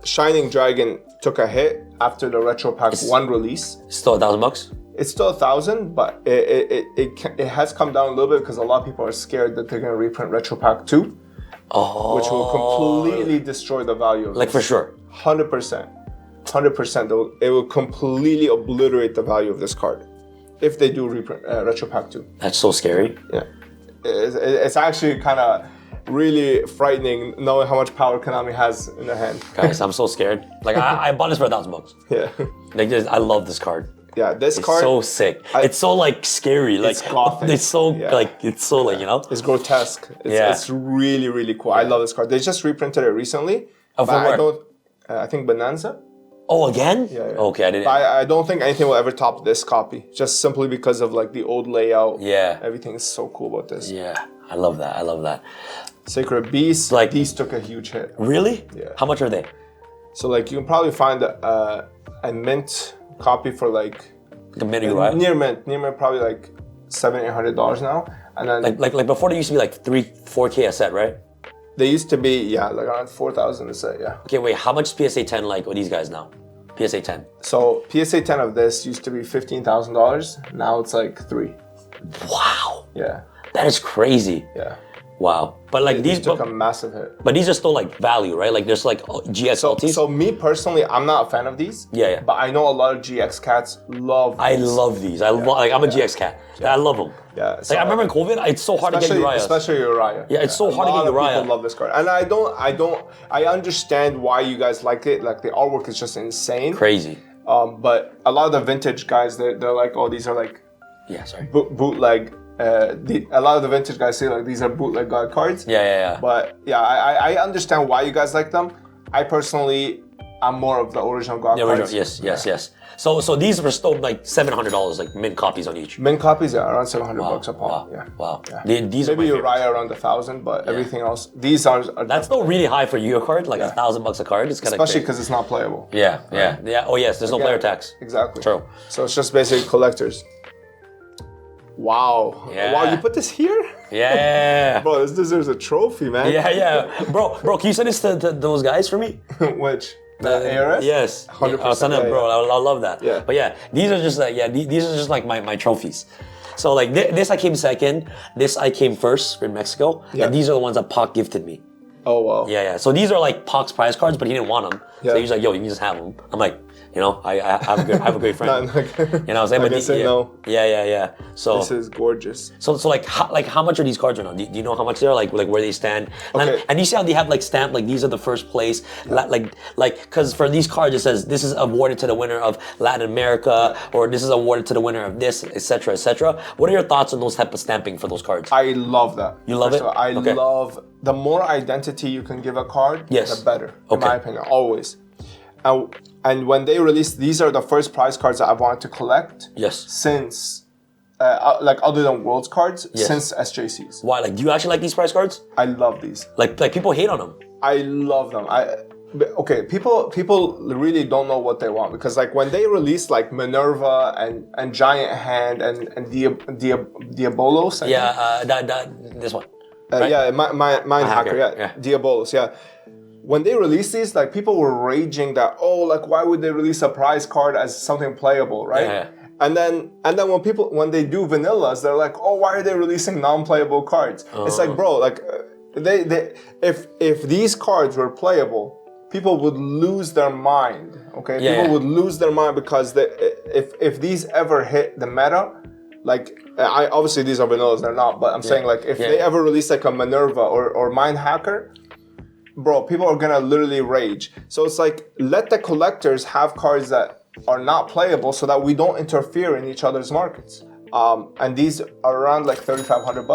B: Shining Dragon took a hit after the Retro Pack 1 release.
A: Still $1,000?
B: It's still 1,000, but it has come down a little bit because a lot of people are scared that they're going to reprint Retro Pack 2, which will completely destroy the value of
A: Like
B: this.
A: for sure.
B: 100%. 100%. It will completely obliterate the value of this card if they do reprint Retro Pack 2.
A: That's so scary.
B: Yeah. It's actually kind of really frightening knowing how much power Konami has in their hand.
A: Guys, I'm so scared. Like I bought this for $1,000.
B: Yeah.
A: Like I love this card.
B: Yeah, this
A: It's
B: card.
A: so sick. It's so like scary. Like
B: It's gothic.
A: It's so like you know.
B: It's grotesque. It's really, really cool. I love this card. They just reprinted it recently.
A: Oh, from where?
B: I think Bonanza.
A: Oh, again?
B: Yeah.
A: Okay, I didn't.
B: I don't think anything will ever top this copy. Just simply because of like the old layout.
A: Yeah.
B: Everything is so cool about this.
A: Yeah, I love that.
B: Sacred Beasts.
A: Like
B: these took a huge hit.
A: Really?
B: Yeah.
A: How much are they?
B: So like you can probably find a mint copy for like
A: a mint, right?
B: Near mint probably like $700-800 now. And then
A: like before they used to be like 3-4K a set, right?
B: They used to be like around 4,000 a set, yeah.
A: Okay, wait, how much PSA 10 like with these guys now? PSA 10.
B: So PSA 10 of this used to be $15,000. Now it's like $3,000.
A: Wow.
B: Yeah.
A: That is crazy.
B: Yeah.
A: Wow. But like
B: these took a massive hit.
A: But these are still like value, right? Like there's like GX
B: So me personally, I'm not a fan of these.
A: Yeah.
B: But I know a lot of GX cats love these.
A: I love these. I'm a GX cat. I love them.
B: Yeah. So
A: like I remember in COVID, it's so hard to get Uriah.
B: Especially Uriah.
A: Yeah, it's so hard to get Uriah.
B: A lot of people love this card. And I understand why you guys like it. Like the artwork is just insane.
A: Crazy.
B: But a lot of the vintage guys, they're like, oh, these are like bootleg. A lot of the vintage guys say like these are bootleg god cards.
A: Yeah.
B: But yeah, I understand why you guys like them. I personally, I'm more of the original god cards.
A: Yes. So these were still like $700, like mint copies on each.
B: Mint copies are around $700 a pop.
A: Wow.
B: Yeah.
A: These
B: maybe
A: are
B: Uriah around 1,000, but everything else, these are
A: that's still really high for you a card, like $1,000 a card. It's kind of
B: especially because it's not playable.
A: Yeah. Oh yes, there's no player tax.
B: Exactly.
A: True.
B: So it's just basically collectors. Wow.
A: Yeah.
B: Wow, you put this here?
A: Yeah.
B: Bro, this deserves a trophy, man.
A: Yeah. Bro, can you send this to those guys for me?
B: Which? The ARS?
A: Yes.
B: 100%.
A: I'll send them, bro. I love that.
B: Yeah.
A: But yeah, these are just like, these are just like my trophies. So like this I came second, this I came first in Mexico,
B: Yeah.
A: and these are the ones that Pac gifted me.
B: Oh, wow.
A: Yeah. So these are like Pac's prize cards, but he didn't want them.
B: Yeah.
A: So he's like, yo, you can just have them. I'm like, you know, I have a great friend.
B: Not-
A: You know what I'm saying?
B: I can say no.
A: Yeah. So
B: This is gorgeous.
A: So like how much are these cards right now? Do you know how much they are? Like where they stand?
B: Okay.
A: And you see how they have like stamped like these are the first place. Like because for these cards it says this is awarded to the winner of Latin America or this is awarded to the winner of this, etc., etc. What are your thoughts on those type of stamping for those cards?
B: I love that.
A: You love
B: First
A: it?
B: of all, I
A: Okay.
B: love the more identity you can give a card,
A: Yes.
B: the better. In
A: Okay.
B: my opinion, always. And when they released, these are the first prize cards that I've wanted to collect.
A: Yes.
B: Since, like other than Worlds cards,
A: Yes.
B: since SJCs.
A: Why? Like do you actually like these prize cards?
B: I love these.
A: Like people hate on them.
B: I love them. Okay, people really don't know what they want because like when they release like Minerva and Giant Hand and Diabolos. I think.
A: Yeah. This one. Right?
B: Yeah, Mind Hacker.
A: yeah.
B: Yeah, Diabolos. Yeah. When they released these, like people were raging that like why would they release a prize card as something playable, right?
A: Yeah.
B: And then when they do vanillas, they're like, oh, why are they releasing non-playable cards? It's like, bro, like if these cards were playable, people would lose their mind. Okay, people would lose their mind because if these ever hit the meta, like obviously these are vanillas, they're not, but I'm saying like if they ever release like a Minerva or Mind Hacker. Bro, people are gonna literally rage. So it's like, let the collectors have cards that are not playable so that we don't interfere in each other's markets. And these are around like $3,500.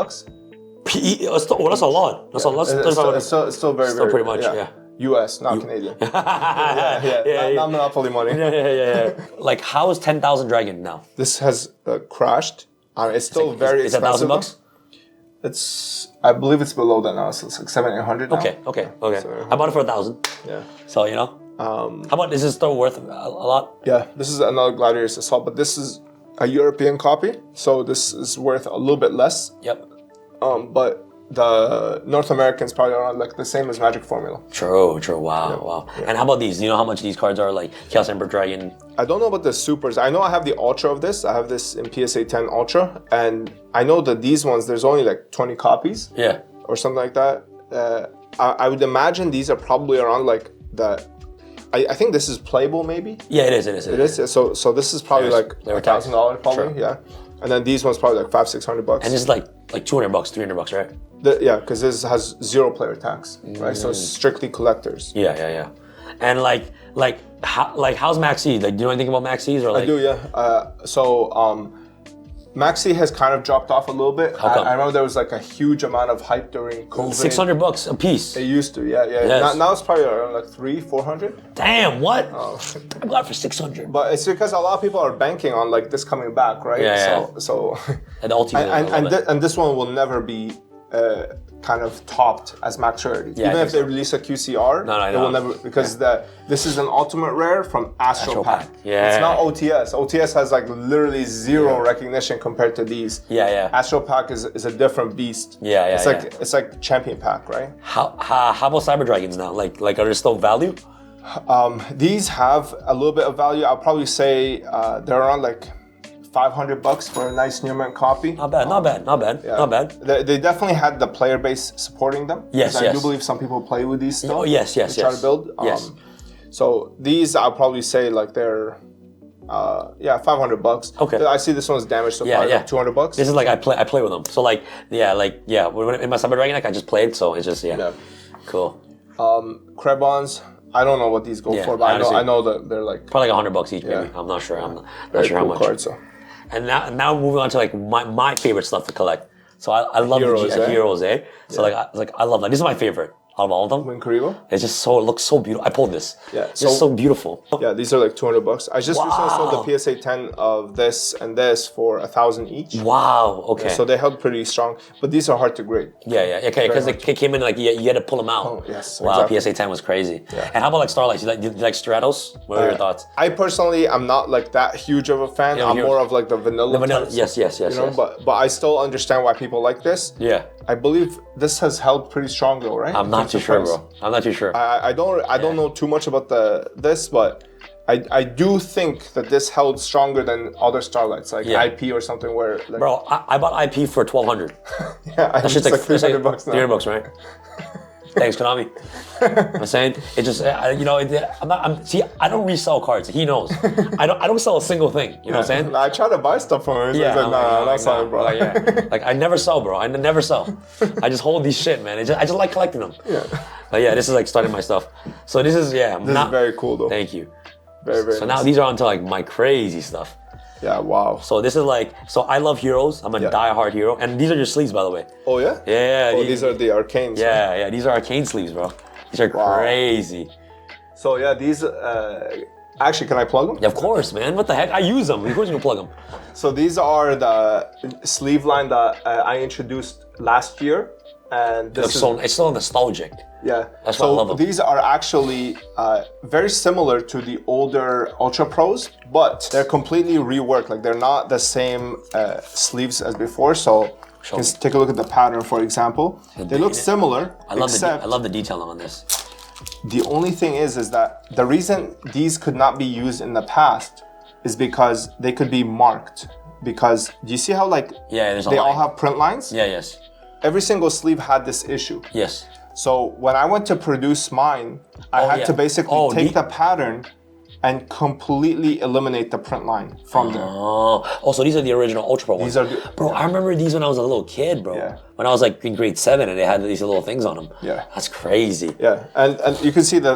A: That's a lot. That's a lot.
B: It's still very, very
A: pretty much, yeah.
B: US, not Canadian. Not monopoly money.
A: Yeah. Like how is 10,000 Dragon now?
B: This has crashed. It's still very
A: Is it
B: expensive.
A: $1,000?
B: I believe it's below that now. So it's like 700-800 now.
A: Okay.
B: So-
A: I bought it for 1,000.
B: Yeah.
A: So you know. How about is it still worth a lot?
B: Yeah, this is another Gladiators Assault, but this is a European copy, so this is worth a little bit less.
A: Yep.
B: But the North Americans probably around like the same as Magic Formula.
A: True. Wow. And how about these? Do you know how much these cards are? Like Chaos Emperor Dragon.
B: I don't know about the supers. I know I have the Ultra of this. I have this in PSA 10 Ultra, and I know that these ones there's only like 20 copies.
A: Yeah.
B: Or something like that. I would imagine these are probably around like the. I think this is playable maybe.
A: Yeah, it is.
B: It is. So this is probably like $1,000 probably.
A: Sure.
B: Yeah. And then these ones probably like $500-600.
A: And this is like $200, $300, right?
B: Yeah, because this has 0 player tax, right? So it's strictly collectors.
A: Yeah. And how's Maxi? Like, do you know anything about Maxis or like?
B: I do, yeah. Maxi has kind of dropped off a little bit.
A: How come?
B: I remember there was like a huge amount of hype during COVID.
A: $600 a piece.
B: It used to, yeah.
A: Yes.
B: Now it's probably around like $300-400.
A: Damn, what?
B: Oh.
A: I got it for 600.
B: But it's because a lot of people are banking on like this coming back, right?
A: Yeah.
B: So
A: And the ultimate.
B: and this one will never be kind of topped as max rarity.
A: Yeah,
B: Even
A: I
B: if
A: think
B: they
A: so.
B: release a QCR,
A: No,
B: it will never, because this is an ultimate rare from Astro Pack.
A: Yeah.
B: It's not OTS. OTS has like literally zero recognition compared to these.
A: Yeah.
B: Astro Pack is a different beast.
A: Yeah.
B: It's like Champion Pack, right?
A: How about Cyber Dragons now? Like are there still value?
B: These have a little bit of value. I'll probably say they're around like $500 for a nice Newman copy.
A: Not bad.
B: They definitely had the player base supporting them.
A: Yes.
B: I do believe some people play with these still.
A: Oh, yes.
B: Try to build.
A: Yes.
B: So these, I'll probably say like they're, $500.
A: Okay.
B: I see this one's damaged, so probably like $200.
A: This is like I play with them. So in my Cyber Dragon deck I just played, so it's just cool.
B: Krebons, I don't know what these go for, but I know that they're like
A: Probably like $100 each, maybe. I'm not sure. I'm not sure how
B: cool
A: much.
B: cards, so.
A: And now moving on to like my favorite stuff to collect. So I love
B: Heroes,
A: the heroes, eh? So I love that. This is my favorite. out of all of them.
B: Win Karibo.
A: It's just so, it looks so beautiful. I pulled this.
B: Yeah,
A: It's just so beautiful.
B: Yeah, these are like $200. I just recently sold
A: Wow.
B: the PSA 10 of this and this for $1,000 each.
A: Wow, okay.
B: So they held pretty strong, but these are hard to grade.
A: Yeah, okay, because they came in like you had to pull them out.
B: Oh, yes,
A: Wow,
B: exactly.
A: PSA 10 was crazy.
B: Yeah.
A: And how about like Starlights? Do you like Stratos? What are your thoughts?
B: I personally, I'm not like that huge of a fan. I'm more of like the vanilla. types,
A: yes.
B: You know, but I still understand why people like this.
A: Yeah.
B: I believe this has held pretty strong though, right?
A: I'm not too sure, bro. I'm not too sure.
B: I don't know too much about this, but I do think that this held stronger than other Starlights, like IP or something where. Like,
A: Bro, I bought IP for $1,200.
B: yeah,
A: That shit's like
B: $300 now.
A: $300, right? Thanks, Konami. I'm saying it just, you know, see, I don't resell cards. He knows. I don't sell a single thing. You know what I'm saying?
B: I try to buy stuff from him. He's like, nah, that's not, bro.
A: Like I never sell, bro. I never sell. I just hold these shit, man. I just like collecting them.
B: Yeah.
A: But yeah, this is like starting my stuff. So this is
B: This is very cool though.
A: Thank you.
B: Very, very
A: So
B: nice.
A: now these are onto like my crazy stuff.
B: Yeah, wow.
A: So this is like, so I love heroes. I'm a die-hard hero. And these are your sleeves, by the way.
B: Oh yeah?
A: Yeah.
B: Oh, these are the arcanes.
A: Yeah, these are arcane sleeves, bro. These are crazy.
B: So yeah, these, actually, can I plug them?
A: Yeah, of course, man. What the heck? I use them. Of course you can plug them.
B: So these are the sleeve line that I introduced last year. And this is,
A: It's so nostalgic.
B: yeah.
A: That's why I love them.
B: These are actually very similar to the older Ultra Pros, but they're completely reworked. Like they're not the same sleeves as before. So you can take a look at the pattern, for example. They look similar,
A: I love the detailing on this.
B: The only thing is that the reason these could not be used in the past is because they could be marked. Because do you see how like
A: there's a
B: they all
A: line.
B: have print lines?
A: Yeah, yes.
B: Every single sleeve had this issue.
A: Yes.
B: So when I went to produce mine, I had to basically take the pattern and completely eliminate the print line from there.
A: Oh, so these are the original Ultra Pro ones.
B: These are
A: bro, I remember these when I was a little kid, bro.
B: Yeah.
A: When I was like in grade 7 and they had these little things on them.
B: Yeah.
A: That's crazy.
B: Yeah, and you can see the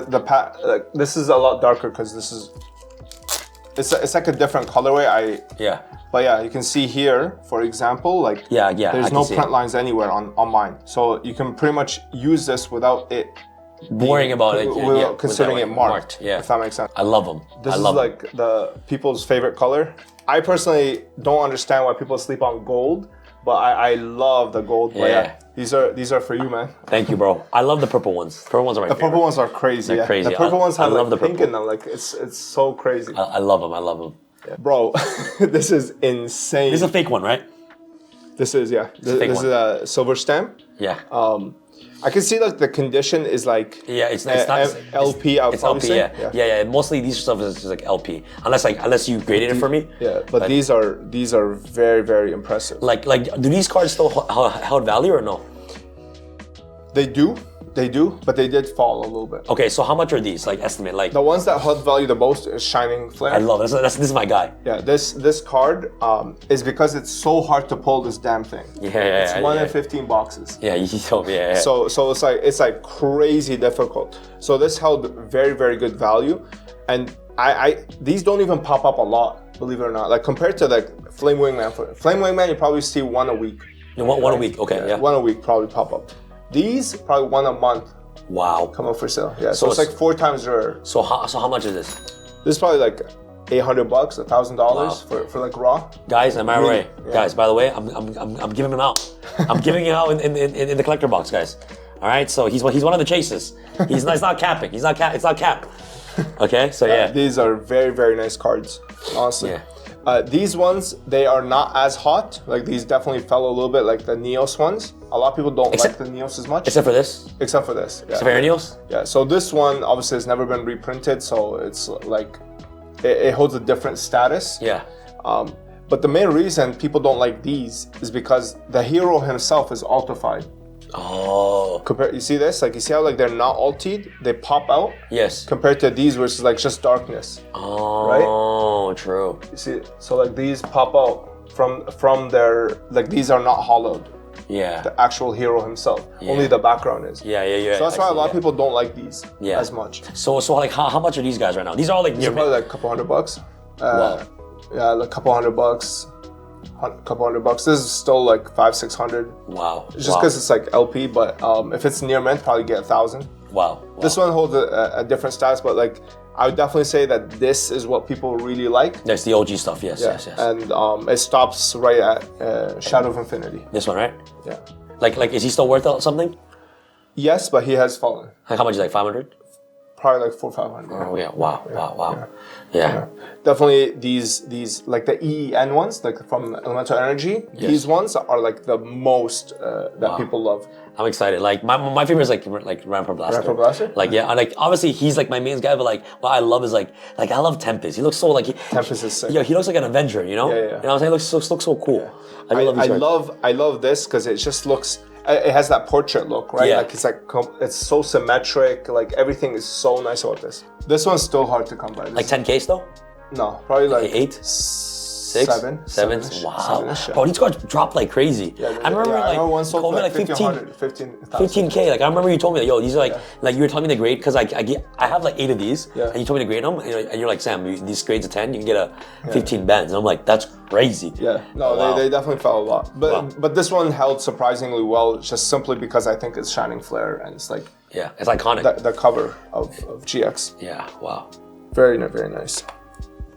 B: like, this is a lot darker because this is it's like a different colorway. But yeah, you can see here, for example, like there's no print lines anywhere on mine. So you can pretty much use this without it
A: worrying about it,
B: without considering it marked.
A: Yeah.
B: If that makes sense.
A: I love them.
B: This is like the people's favorite color. I personally don't understand why people sleep on gold, but I love the gold. But yeah, these are for you, man.
A: Thank you, bro. I love the purple ones. Purple ones are my favorite.
B: The purple ones are crazy.
A: They're crazy.
B: The purple ones have like
A: the
B: pink
A: purple
B: in them. Like it's so crazy.
A: I love them. I love them.
B: Yeah. Bro, this is insane.
A: This is a fake one, right?
B: This is this is a silver stamp.
A: Yeah.
B: I can see like the condition is like
A: it's not
B: LP.
A: It's LP. Yeah. Mostly these stuff is just like LP, unless you graded it for me.
B: Yeah, but these are very, very impressive.
A: Like do these cards still hold value or no?
B: They do, but they did fall a little bit.
A: Okay, so how much are these? Like estimate, like
B: the ones that hold value the most is Shining Flare.
A: I love this. This is my guy.
B: Yeah, this card is because it's so hard to pull this damn thing. It's 1 in 15 boxes.
A: Yeah, you told me. Yeah.
B: So it's like crazy difficult. So this held very, very good value, and I these don't even pop up a lot, believe it or not. Like compared to like Flame Wingman, you probably see one a week.
A: One a week. Okay, yeah.
B: One a week probably pop up. These probably one a month.
A: Wow.
B: Come up for sale. Yeah. So it's like 4 times rare.
A: So how much is this?
B: This is probably like $800, $1,000 for like raw.
A: Guys, am I right? Yeah. Guys, by the way, I'm giving him out. I'm giving it out in the collector box, guys. All right. So he's one of the chases. He's not capping. It's not cap. Okay. So yeah.
B: These are very, very nice cards. Honestly. Yeah. These ones, they are not as hot. Like these definitely fell a little bit like the Neos ones. A lot of people don't like the Neos as much.
A: Except for this?
B: Except for this, yeah.
A: Except for Neos?
B: Yeah, so this one obviously has never been reprinted, so it's like, it holds a different status.
A: Yeah.
B: But the main reason people don't like these is because the hero himself is altified.
A: Oh.
B: You see this? Like you see how like they're not altied, they pop out?
A: Yes.
B: Compared to these, which is like just darkness.
A: Oh, right? True.
B: You see, so like these pop out from their, like these are not hollowed.
A: Yeah.
B: The actual hero himself. Yeah. Only the background is.
A: Yeah.
B: So that's why a lot of people don't like these as much.
A: So like how much are these guys right now? These are all like
B: probably like a couple $100.
A: Wow.
B: Yeah, like a couple $100. couple $100. This is still like 500-600.
A: Wow.
B: Just because it's like LP, but if it's near mint, probably get 1,000.
A: Wow.
B: This one holds a different status, but like I would definitely say that this is what people really like.
A: That's the OG stuff. Yes. Yes.
B: And it stops right at Shadow of Infinity.
A: This one, right?
B: Yeah.
A: Like, is he still worth something?
B: Yes, but he has fallen.
A: Like how much is like 500?
B: Probably like 400-500.
A: Oh yeah! Wow! Yeah.
B: Definitely these like the EEN ones, like from Elemental Energy.
A: Yes.
B: These ones are like the most that people love.
A: I'm excited. Like my favorite is like Rampart Blaster.
B: Rampart Blaster?
A: Like yeah, and like obviously he's like my main guy, but like what I love is like I love Tempest. He looks so like
B: Tempest is sick.
A: Yeah, he looks like an Avenger. You know?
B: Yeah.
A: You know what I'm saying? He looks so cool.
B: Yeah. I love this because it just looks. It has that portrait look, right?
A: Yeah.
B: Like it's so symmetric. Like everything is so nice about this. This one's still hard to come by.
A: Like 10K though?
B: No, probably like
A: 8,
B: 6, 7.
A: Wow. Bro, these cards drop like crazy.
B: Yeah,
A: I remember like
B: one sold for like
A: 15K.
B: 15,000.
A: Like I remember you told me that, yo, these are like you were telling me the grade because I have like 8 of these,
B: Yeah.
A: and you told me to grade them, and you're like, Sam, these grades of 10, you can get a 15 bands, and I'm like, that's crazy.
B: Yeah, no,
A: Wow.
B: they definitely fell a lot, but this one held surprisingly well, just simply because I think it's Shining Flare and it's like
A: It's iconic.
B: the cover of GX.
A: Yeah, wow.
B: Very nice.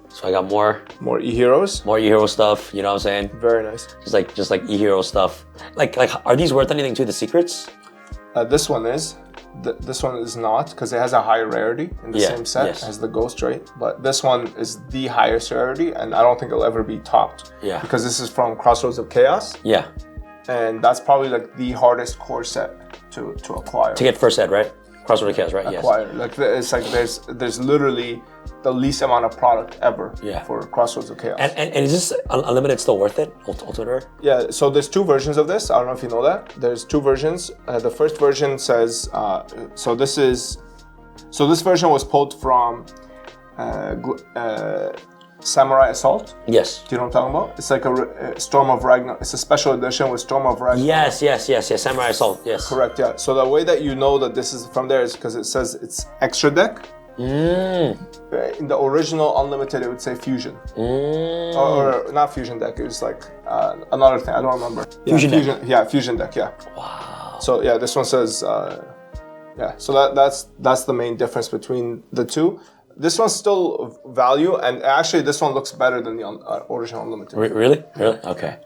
A: So I got more
B: E-Heroes.
A: More E-Hero stuff, you know what I'm saying?
B: Very nice.
A: Just like E-Hero stuff. Like are these worth anything to the secrets?
B: This one is. This one is not, because it has a higher rarity in the same set as the Ghost, right? But this one is the highest rarity, and I don't think it'll ever be topped.
A: Yeah.
B: Because this is from Crossroads of Chaos.
A: Yeah.
B: And that's probably like the hardest core set to acquire.
A: To get first ed, right? Crossroads of Chaos, right?
B: Acquire.
A: Yes.
B: Like it's like there's literally the least amount of product ever for Crossroads of Chaos.
A: And is this unlimited still worth it? Ultimate Rare?
B: Yeah, so there's 2 versions of this. I don't know if you know that. There's 2 versions. The first version says, so this version was pulled from Samurai Assault.
A: Yes.
B: Do you know what I'm talking about? It's like a Storm of Ragnarok. It's a special edition with Storm of Ragnarok.
A: Yes. Samurai Assault, yes.
B: Correct, yeah. So the way that you know that this is from there is because it says it's extra deck. In the original Unlimited, it would say Fusion. Or not Fusion deck, it was like another thing, I don't remember.
A: Fusion deck.
B: Yeah, Fusion deck, yeah.
A: Wow.
B: So yeah, this one says, so that's the main difference between the two. This one's still value, and actually this one looks better than the original Unlimited.
A: Really? Okay.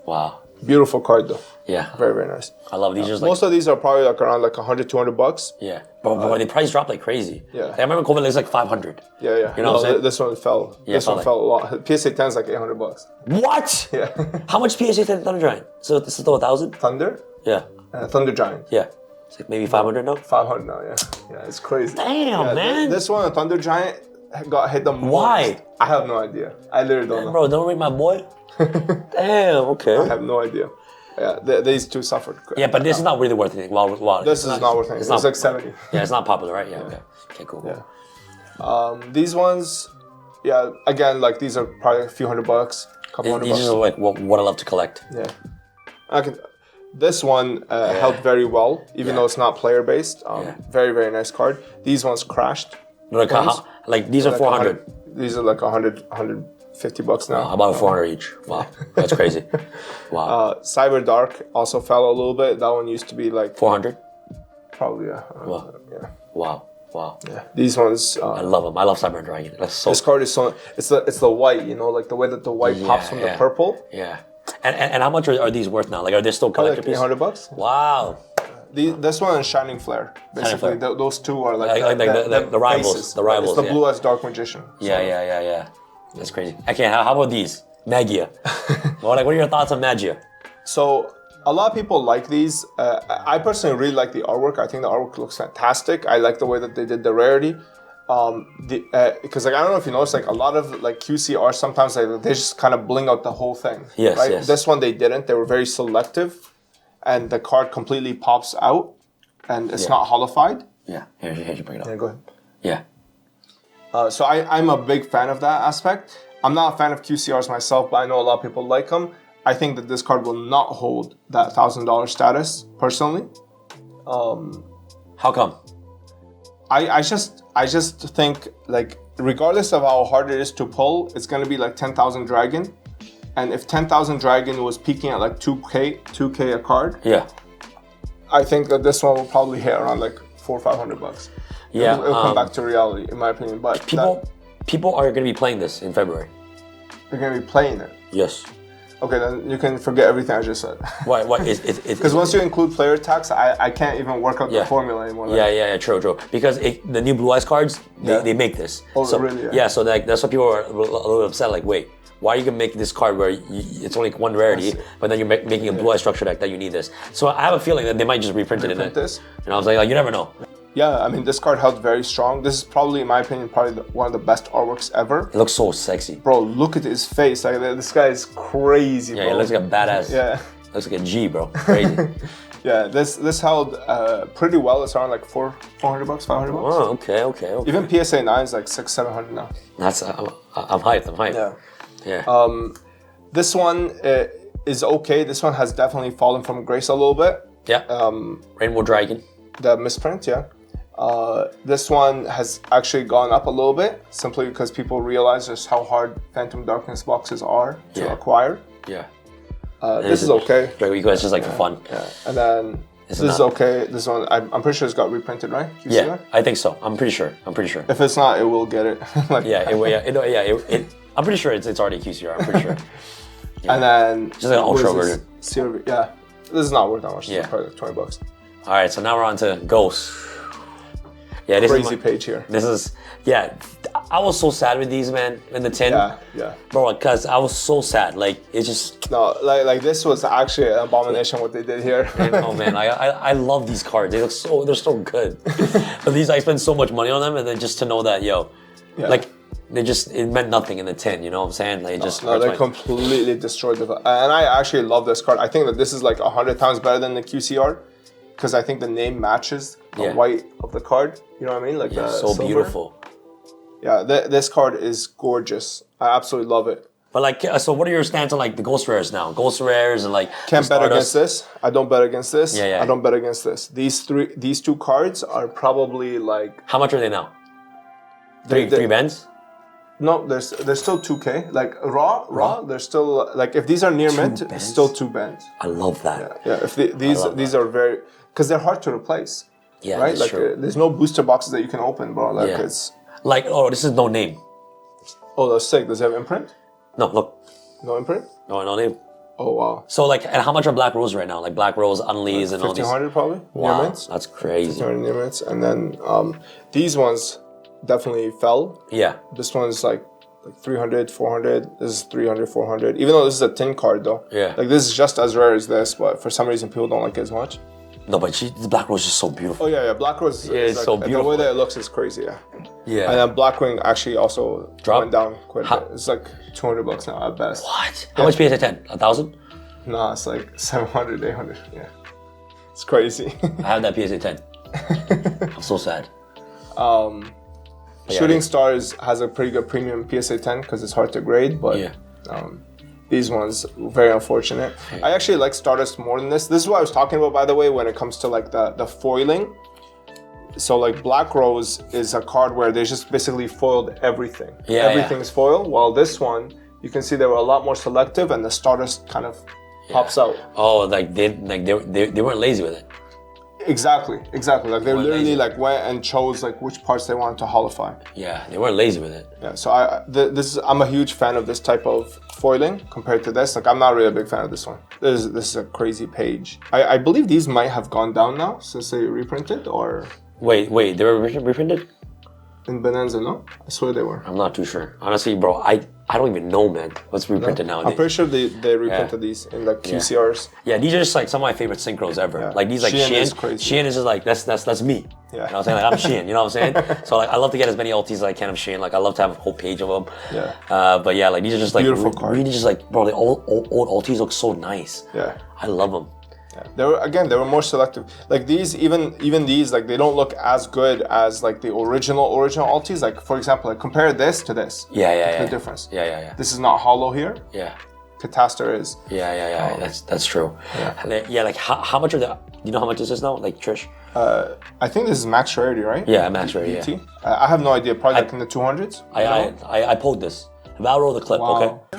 A: Wow.
B: Beautiful card though.
A: Yeah.
B: Very nice.
A: I love these.
B: Most of these are probably like around like $100-200.
A: Yeah. But the price dropped like crazy.
B: Yeah.
A: Like, I remember COVID was like 500.
B: Yeah.
A: You know what I'm saying?
B: This one fell.
A: Yeah,
B: this one fell a lot. PSA 10 is like $800.
A: What?
B: Yeah.
A: How much PSA 10 Thunder Giant? So this is still 1,000?
B: Thunder?
A: Yeah.
B: Thunder Giant.
A: Yeah. It's like maybe 500 now?
B: 500 now, yeah. Yeah, it's crazy.
A: Damn, man.
B: This one, a Thunder Giant, got hit the most.
A: Why?
B: I have no idea. I literally don't know.
A: Bro, don't rate my boy. Damn, okay.
B: I have no idea. Yeah, these two suffered.
A: Yeah, but this is not really worth anything.
B: This is not worth anything. It's like 70.
A: Yeah, it's not popular, right? Yeah, okay. Okay, cool.
B: Yeah. These ones, yeah, again, like these are probably a few $100, couple $100.
A: These are like what I love to collect.
B: Yeah. This one held very well, even though it's not player based. Very nice card. These ones crashed.
A: Like these are 400.
B: These are like 150 bucks now.
A: How about 400 each? Wow, that's crazy. Wow.
B: Cyber Dark also fell a little bit. That one used to be like
A: 400.
B: Probably, yeah.
A: Wow.
B: Yeah. These ones.
A: I love them. I love Cyber Dragon. That's so.
B: This card is so. It's the white. You know, like the way that the white pops from the purple.
A: Yeah. And how much are these worth now? Like, are they still collector
B: pieces? Like $800.
A: Wow.
B: This one and Shining Flare. Basically, those two are like
A: the rivals.
B: Faces.
A: The rivals.
B: It's the blue as Dark Magician. So.
A: Yeah. That's crazy. Okay, how about these? Magia. What are your thoughts on Magia?
B: So a lot of people like these. I personally really like the artwork. I think the artwork looks fantastic. I like the way that they did the rarity. Because like I don't know if you noticed, like a lot of like QCR sometimes they just kind of bling out the whole thing.
A: Yes,
B: right?
A: yes.
B: This one they didn't. They were very selective, and the card completely pops out, and it's not holofied.
A: Yeah. Here you bring it up.
B: Yeah, go ahead.
A: Yeah.
B: So I'm a big fan of that aspect. I'm not a fan of QCRs myself, but I know a lot of people like them. I think that this card will not hold that $1,000 status personally.
A: How come?
B: I just think like regardless of how hard it is to pull, it's gonna be like 10,000 dragon, And if 10,000 Dragon was peaking at like 2K a card,
A: Yeah.
B: I think that this one will probably hit around like $400 or $500.
A: Yeah.
B: It'll come back to reality, in my opinion. But
A: people are gonna be playing this in February.
B: they're gonna be playing it.
A: Yes.
B: Okay, then you can forget everything I just said.
A: Why?
B: Because once you include player tax, I can't even work out the formula anymore. Like,
A: Yeah, true. Because the new Blue Eyes cards, they make this.
B: Oh,
A: so,
B: really?
A: Yeah, so that's why people are a little upset. Like, wait, why are you gonna make this card where it's only one rarity, but then you're making a Blue Eyes structure deck that you need this? So I have a feeling that they might just reprint it in it.
B: This?
A: And I was like, you never know.
B: Yeah, I mean, this card held very strong. This is probably, in my opinion, one of the best artworks ever.
A: It looks so sexy.
B: Bro, look at his face. Like, this guy is crazy, bro.
A: Yeah, it looks like a badass.
B: Yeah.
A: Looks like a G, bro. Crazy.
B: Yeah, this held pretty well. It's around like $400, $500.
A: Oh, okay.
B: Even PSA 9 is like $600, $700 now.
A: That's I'm hyped. Yeah.
B: This one is okay. This one has definitely fallen from grace a little bit.
A: Yeah. Rainbow Dragon.
B: The misprint, yeah. This one has actually gone up a little bit simply because people realize just how hard Phantom Darkness boxes are to acquire.
A: Yeah.
B: This is okay.
A: You guys just like for fun.
B: Yeah. And then this is okay. This one, I'm pretty sure it's got reprinted, right?
A: Yeah, I think so. I'm pretty sure.
B: If it's not, it will get it. Like,
A: I'm pretty sure it's already QCR. I'm pretty sure.
B: Yeah. And then
A: just like an ultra version.
B: Yeah. This is not worth that much.
A: Yeah.
B: It's probably like $20.
A: All right, so now we're on to Ghost. Yeah, this
B: crazy page here.
A: This is I was so sad with these, man, in the tin.
B: Yeah.
A: Bro, because I was so sad. Like, it's just...
B: No, like this was actually an abomination what they did here.
A: Oh, man, I love these cards. They're so good. But these, I spent so much money on them, and then just to know that, like, it meant nothing in the tin, you know what I'm saying? Like,
B: they completely destroyed the... And I actually love this card. I think that this is like 100 times better than the QCR, because I think the name matches the white of the card. You know what I mean? Like
A: so
B: silver.
A: Beautiful.
B: Yeah, this card is gorgeous. I absolutely love it.
A: But like, so what are your stance on like the Ghost Rares now? Ghost Rares and like...
B: Can't bet against this. I don't bet against this.
A: Yeah.
B: I don't bet against this. These two cards are probably like...
A: How much are they now? Three bends?
B: No, there's still 2K. Like raw. There's still like if these are near mint, it's still 2 bends.
A: I love that.
B: Yeah. If these are very because they're hard to replace.
A: Yeah,
B: right.
A: That's
B: like
A: true.
B: There's no booster boxes that you can open, bro. Like it's
A: like this is no name.
B: Oh, that's sick. Does it have imprint?
A: No, look.
B: No imprint?
A: No name.
B: Oh wow.
A: So like, and how much are Black Rose right now? Like Black Rose, Unleashed, and all these.
B: 1,500 probably.
A: Wow,
B: near mints.
A: That's crazy.
B: 1,500 near mints, and then these ones definitely fell.
A: Yeah.
B: This one's like 300, 400. This is 300, 400. Even though this is a tin card though.
A: Yeah.
B: Like this is just as rare as this, but for some reason people don't like it as much.
A: No, but the Black Rose is so beautiful.
B: Oh yeah. Black Rose is
A: like, so beautiful.
B: The way that it looks is crazy, yeah.
A: Yeah.
B: And then Blackwing actually also went down quite a bit. It's like $200 now at best.
A: What? How much PSA 10? 1,000?
B: No, it's like 700, 800. Yeah. It's crazy.
A: I have that PSA 10. I'm so sad.
B: Shooting Stars has a pretty good premium PSA 10 because it's hard to grade, but these ones, very unfortunate. I actually like Stardust more than this. This is what I was talking about, by the way, when it comes to like the foiling. So like Black Rose is a card where they just basically foiled everything. Everything's foil, while this one, you can see they were a lot more selective and the Stardust kind of pops out.
A: Oh, they weren't lazy with it.
B: Exactly. Like they literally like went and chose like which parts they wanted to holify.
A: Yeah, they weren't lazy with it.
B: Yeah, so I'm a huge fan of this type of foiling compared to this. Like I'm not really a big fan of this one. This is a crazy page. I believe these might have gone down now since they reprinted or...
A: Wait, they were reprinted?
B: In Bonanza, no? I swear they were.
A: I'm not too sure. Honestly, bro, I don't even know, man, what's reprinted nowadays.
B: I'm pretty sure they reprinted these in like QCRs.
A: Yeah, these are just like some of my favorite synchros ever. Yeah. Like these like Shein is just like that's me.
B: Yeah.
A: You know what I'm saying? Like I'm Shein, you know what I'm saying? So like I love to get as many LTs as I can of Shein. Like I love to have a whole page of them.
B: Yeah.
A: But yeah, like these are just like
B: beautiful cards.
A: Really just like, bro, the old LTs look so nice.
B: Yeah.
A: I love them.
B: Yeah. They were more selective. Like these, even these, like they don't look as good as like the original altis. Like for example, like compare this to this.
A: Yeah.
B: The difference.
A: Yeah.
B: This is not hollow here.
A: Yeah.
B: Catastar is.
A: Yeah. That's true. Yeah. Like how much are the? You know how much is this now? Like Trish.
B: I think this is max rarity, right?
A: Yeah, max rarity.
B: I have no idea. Probably like in the 200s.
A: I pulled this. Val roll the clip,
B: Wow.
A: okay?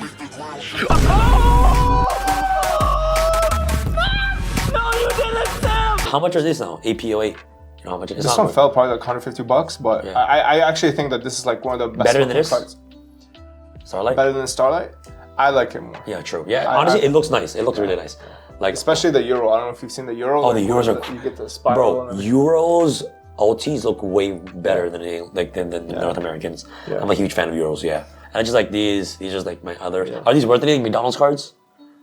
A: No, you didn't, Sam! How much are these now? APOA. You know how much? It's
B: This
A: not
B: one fell probably like $150, but
A: Yeah.
B: I actually think that this is like one of the best
A: Better than
B: looking
A: this?
B: cards.
A: Starlight?
B: Better than Starlight? I like it more.
A: Yeah, true. Yeah, honestly, it looks nice. It looks really nice. Like,
B: Especially the Euro. I don't know if you've seen the Euro.
A: Oh, the Euros are
B: You get the spiral.
A: bro,
B: and
A: Euros OTs look way better than than North Americans.
B: Yeah.
A: I'm a huge fan of Euros, yeah. And I just like these. These are just like my other. Are these worth anything? McDonald's cards?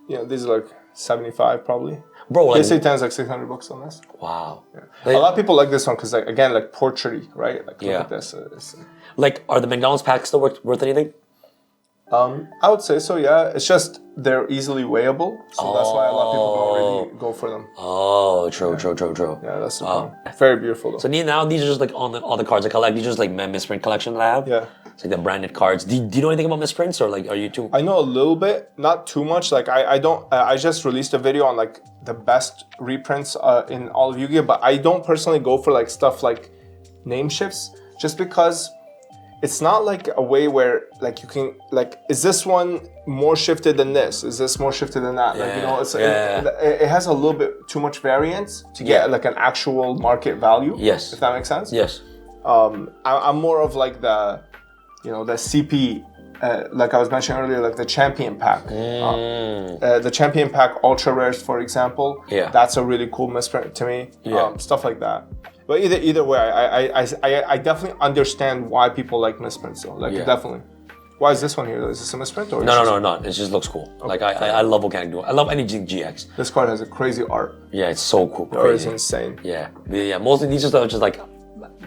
B: Yeah, these are like 75 probably.
A: Bro, like,
B: PSA 10 is like $600 on this.
A: wow.
B: A lot of people like this one because, like, again, like portraity, right? Like, look
A: Yeah.
B: at this.
A: Like, are the McDonald's packs still worth anything?
B: I would say so, yeah. It's just they're easily weighable, so that's why a lot of people don't really go for them.
A: Oh, true.
B: Yeah, that's the problem. Very beautiful though.
A: So now these are just like all the cards I collect. These are just like my misprint collection that I have.
B: Yeah.
A: It's like the branded cards. Do you know anything about misprints, or like are you too?
B: I know a little bit, not too much. Like I don't. I just released a video on like the best reprints in all of Yu-Gi-Oh, but I don't personally go for like stuff like name shifts, just because it's not like a way where like you can like, is this one more shifted than this? Is this more shifted than that? Like, you know, it's it has a little bit too much variance to get like an actual market value.
A: Yes.
B: If that makes sense.
A: Yes.
B: I'm more of like the, you know, the CP, like I was mentioning earlier, like the champion pack. The champion pack ultra rares, for example.
A: Yeah.
B: That's a really cool misprint to me.
A: Yeah.
B: Stuff like that. But either way, I definitely understand why people like misprints though. Like definitely. Why is this one here? Is this a misprint or?
A: No. It just looks cool. Okay. Like I love Volcanic Duel. I love any GX.
B: This card has a crazy art.
A: Yeah, it's so cool.
B: The art is insane.
A: Yeah. Mostly these are stuff just like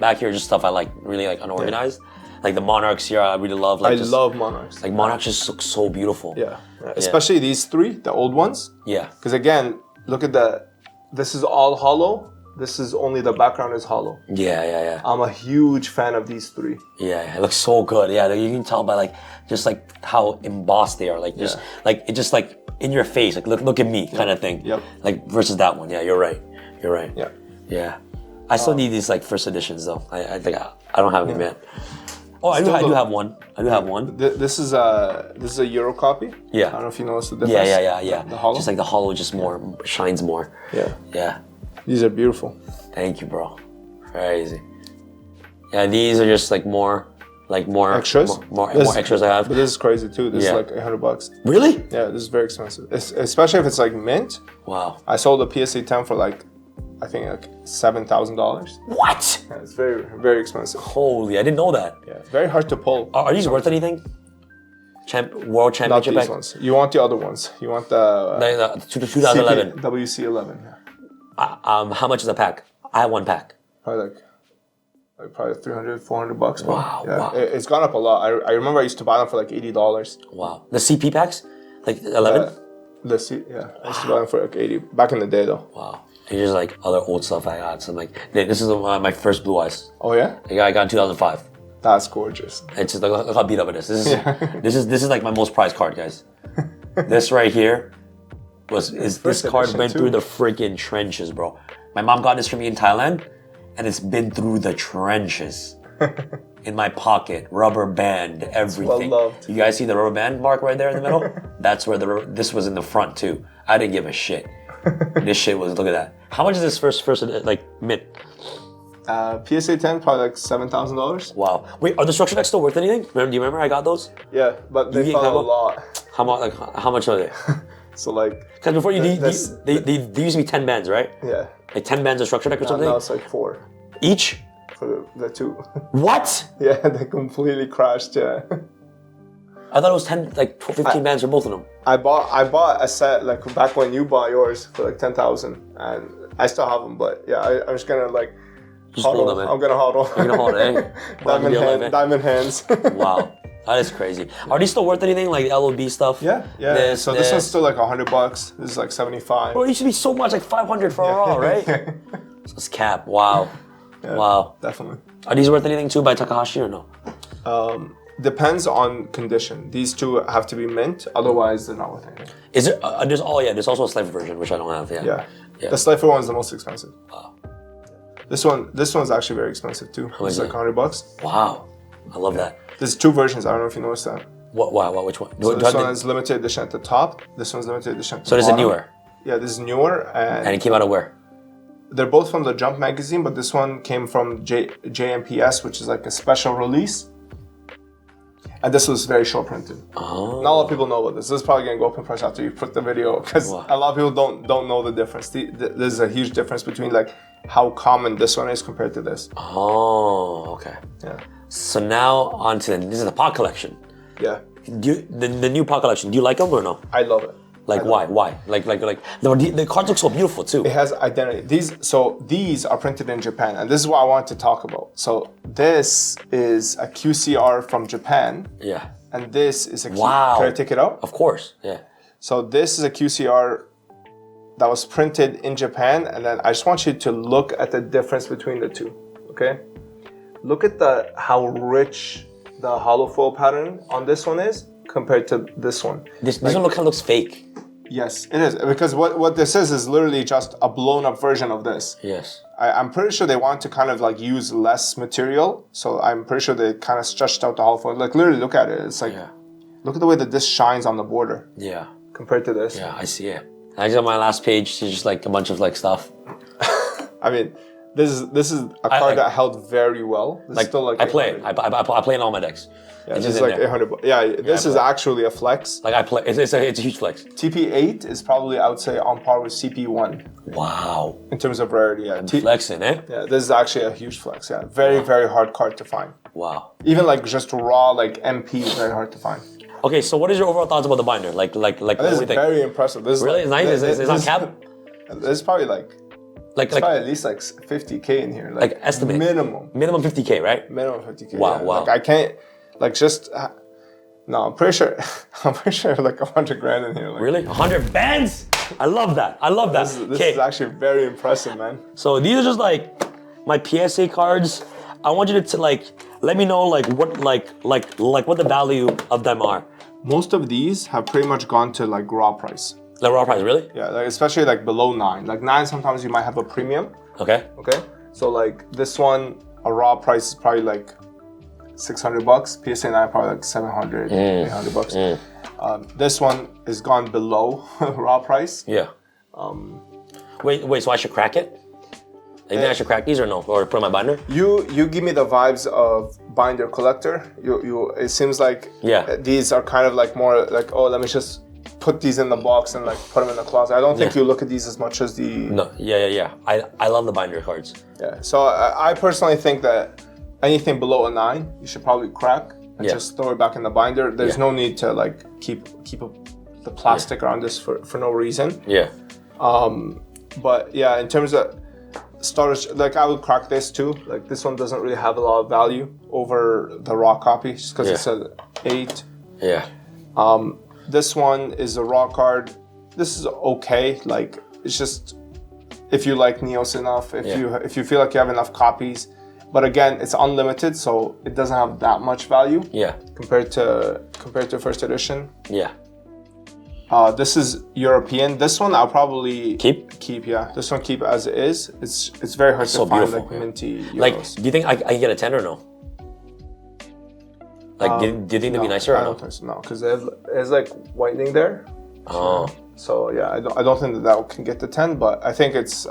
A: back here, just stuff I like, really like unorganized. Like the Monarchs here, I really love. Like,
B: I love Monarchs.
A: Like Monarchs just look so beautiful.
B: Yeah. Especially these three, the old ones.
A: Yeah.
B: Because again, look at this is all hollow. This is only the background is hollow.
A: Yeah.
B: I'm a huge fan of these three.
A: Yeah, it looks so good. Yeah, you can tell by like just like how embossed they are. Like just like it just like in your face. Like look at me kind of thing.
B: Yep.
A: Like versus that one. Yeah, you're right.
B: Yeah.
A: Yeah. I still need these like first editions though. I think I don't have any, man. Oh, I do have one. I do have one.
B: This is a Euro copy.
A: Yeah.
B: I don't know if you noticed the difference.
A: Yeah.
B: The hollow.
A: Just like the hollow just more shines more. Yeah.
B: These are beautiful.
A: Thank you, bro. Crazy. Yeah, these are just like more
B: Extras.
A: More extras I have.
B: But this is crazy too. This is like $100.
A: Really?
B: Yeah, this is very expensive. Especially if it's like mint.
A: Wow.
B: I sold a PSA 10 for like, I think like $7,000.
A: What?
B: Yeah, it's very, very expensive.
A: Holy, I didn't know that.
B: Yeah, very hard to pull.
A: Are these worth anything? World
B: Not
A: Championship
B: these
A: pack?
B: ones. You want the other ones. You want the
A: 2011.
B: WC11. Yeah.
A: How much is a pack? I have one pack.
B: Probably like probably $300, $400.
A: Wow,
B: Yeah,
A: wow.
B: it's gone up a lot. I remember I used to buy them for like $80.
A: Wow. The CP packs? Like 11?
B: I used to buy them for like 80 back in the day though.
A: Wow. These are like other old stuff I got. So I'm like, this is my first Blue Eyes.
B: Oh yeah?
A: I got in 2005.
B: That's gorgeous.
A: It's just like, look how beat up it is. This is like my most prized card, guys. This right here this card went through the freaking trenches, bro. My mom got this for me in Thailand, and it's been through the trenches. In my pocket, rubber band, everything.
B: Well loved.
A: You guys see the rubber band mark right there in the middle? That's where this was in the front too. I didn't give a shit. This shit was, look at that. How much is this first like mint?
B: PSA 10 probably like $7,000.
A: Wow. Wait, are the structure decks still worth anything? Do you remember I got those?
B: Yeah, but they fell a lot.
A: How much are they?
B: So like,
A: because before they used to be 10 bands, right?
B: Yeah.
A: Like 10 bands of structure deck or something?
B: Now it's like 4
A: each?
B: for the two.
A: What?
B: Yeah, they completely crashed. Yeah.
A: I thought it was 10, like 15 bands for both of them.
B: I bought a set like back when you bought yours for like 10,000, and I still have them. But yeah, I'm just gonna like
A: hold them, man.
B: I'm gonna hodl.
A: You're gonna hold it, eh?
B: Diamond hands.
A: Wow, that is crazy. Are these still worth anything, like LOB stuff?
B: Yeah. So this one's still like $100. This is like 75.
A: Bro, it used to be so much, like 500 for a raw, right? So it's cap. Wow.
B: Yeah,
A: wow.
B: Definitely.
A: Are these worth anything too by Takahashi or no?
B: Depends on condition. These two have to be mint, otherwise they're not worth anything.
A: Is there? There's also a Slifer version which I don't have. Yeah.
B: The Slifer one is the most expensive.
A: Wow.
B: This one's actually very expensive too. It's like $100.
A: Wow. I love that.
B: There's two versions. I don't know if you noticed that.
A: Which one?
B: So this one is limited edition at the top. This one's limited edition at the
A: So this is
B: bottom.
A: newer.
B: Yeah, this is newer.
A: And it came out of where?
B: They're both from the Jump magazine, but this one came from JMPS, which is like a special release. And this was very short printed.
A: Oh.
B: Not a lot of people know about this. This is probably gonna go up in price after you put the video, because a lot of people don't know the difference. There's a huge difference between like how common this one is compared to this.
A: Oh, okay.
B: Yeah.
A: So now on to this is the pot collection.
B: Yeah.
A: The new pot collection. Do you like them or no?
B: I love it.
A: Like why? Like the cards look so beautiful too.
B: It has identity. These are printed in Japan, and this is what I want to talk about. So this is a QCR from Japan.
A: Yeah.
B: And this is a
A: wow.
B: Can I take it out?
A: Of course. Yeah.
B: So this is a QCR that was printed in Japan, and then I just want you to look at the difference between the two. Okay. Look at how rich the hollow foil pattern on this one is compared to this one.
A: This one kind of looks fake.
B: Yes, it is, because what this is literally just a blown up version of this.
A: Yes.
B: I'm pretty sure they want to kind of like use less material, so I'm pretty sure they kind of stretched out the hollow foil. Like literally, look at it. It's like, look at the way that this shines on the border.
A: Yeah.
B: Compared to this.
A: Yeah, I see it. I just on my last page, it's just like a bunch of like stuff.
B: I mean, this is a card that held very well. This
A: like,
B: is still like
A: I play it. I play in all my decks.
B: Yeah, this is like 800. Yeah, this is actually a flex.
A: Like I play, it's a huge flex.
B: TP8 is probably, I would say, on par with CP1.
A: Wow.
B: In terms of rarity, yeah.
A: Flexing, eh?
B: Yeah, this is actually a huge flex. Yeah, very hard card to find.
A: Wow.
B: Even like just raw like MP is very hard to find.
A: Okay, so what is your overall thoughts about the binder? Like
B: this is very impressive. This
A: really
B: is
A: nice. It's on cap.
B: There's probably probably at least like 50K in here.
A: Like estimate.
B: Minimum
A: 50K, right?
B: Minimum 50K.
A: Wow,
B: yeah.
A: wow.
B: Like I can't, like just. No, I'm pretty sure like 100 grand in here. Like,
A: really? 100 bands? I love that.
B: This is actually very impressive, man.
A: So these are just like my PSA cards. I want you to like let me know like what what the value of them are.
B: Most of these have pretty much gone to like raw price.
A: The raw price, really?
B: Yeah, like especially like below 9. Like 9 sometimes you might have a premium.
A: Okay.
B: Okay. So like this one, a raw price is probably like $600. PSA 9 probably like 700, 800 bucks. This one is gone below raw price.
A: Yeah. Wait. So I should crack it? You think I should crack these or no? Or put in my binder?
B: You give me the vibes of binder collector. You it seems like these are kind of like more like, oh, let me just put these in the box and like put them in the closet. I don't think you look at these as much as the.
A: No. Yeah. I love the binder cards.
B: Yeah. So I personally think that anything below a 9, you should probably crack and just throw it back in the binder. There's no need to like keep the plastic around this for no reason.
A: Yeah.
B: But yeah, in terms of storage, like I would crack this too. Like this one doesn't really have a lot of value over the raw copy just because it's an 8.
A: Yeah.
B: This one is a raw card. This is okay. Like it's just if you like Neos enough, if you feel like you have enough copies. But again, it's unlimited, so it doesn't have that much value.
A: Yeah.
B: Compared to first edition.
A: Yeah.
B: This is European. This one I'll probably
A: keep.
B: Yeah. This one keep as it is. It's very hard to find like minty euros.
A: Like, do you think I can get a 10 or no? Like, do you think they'd be nicer or no?
B: I don't think so. No, because there's like whitening there.
A: Oh.
B: So yeah, I don't think that can get the 10, but I think it's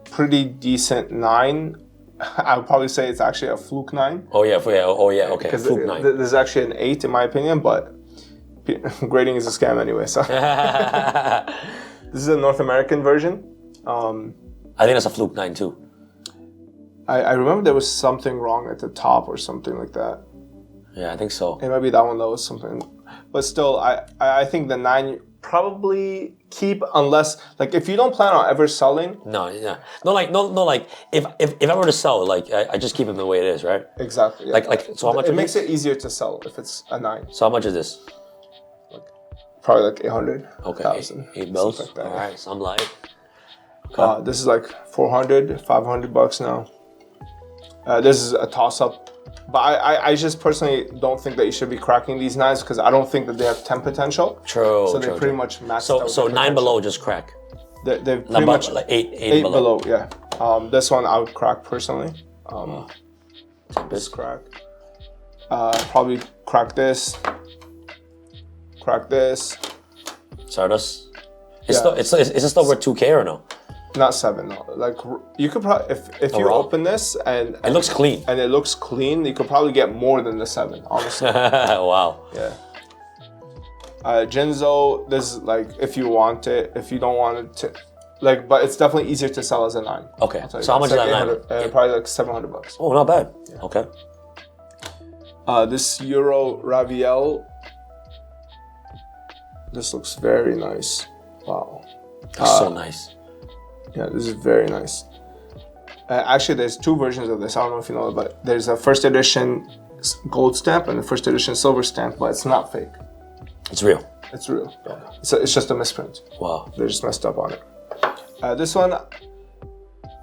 B: pretty decent 9. I would probably say it's actually a fluke 9.
A: Oh yeah, okay.
B: Because
A: Fluke 9.
B: This is actually an 8 in my opinion, but grading is a scam anyway. So this is a North American version.
A: I think that's a fluke 9 too.
B: I remember there was something wrong at the top or something like that.
A: Yeah, I think so.
B: It might be that one that was something, but still, I think the 9 probably keep unless like if you don't plan on ever selling.
A: No. Like if I were to sell, like I just keep it the way it is, right?
B: Exactly. Yeah.
A: Like so how much?
B: It makes it easier to sell if it's a 9.
A: So how much is this?
B: Like, probably like 800.
A: Okay.
B: 1,000.
A: 8 bills.
B: Like that,
A: all right. Some light. Okay.
B: This is like 400, 500 bucks now. This is a toss up. But I just personally don't think that you should be cracking these 9s because I don't think that they have 10 potential.
A: True.
B: So they pretty much maxed out.
A: So 9 below just crack.
B: They've pretty much
A: like 8 below.
B: Yeah. This one I would crack personally. This crack. Probably crack this. crack this.
A: Stardust.
B: Yeah.
A: Is it still worth 2K or no?
B: Not 7, no. Like you could probably if you
A: raw?
B: open this and
A: It looks clean.
B: and it looks clean, you could probably get more than the 7, honestly.
A: Wow.
B: Yeah. Jinzo, this is like if you want it, if you don't want it to, like, but it's definitely easier to sell as a 9.
A: Okay.
B: I'll tell you
A: So how much is
B: It's
A: that
B: like
A: 9?
B: probably like $700.
A: Oh, not bad. Okay.
B: This Euro Raviel. This looks very nice. Wow.
A: That's so nice.
B: Yeah, this is very nice. Actually, there's 2 versions of this. I don't know if you know, but there's a first edition gold stamp and a first edition silver stamp, but it's not fake.
A: It's real.
B: It's real. Yeah. It's just a misprint.
A: Wow.
B: They're just messed up on it. This one,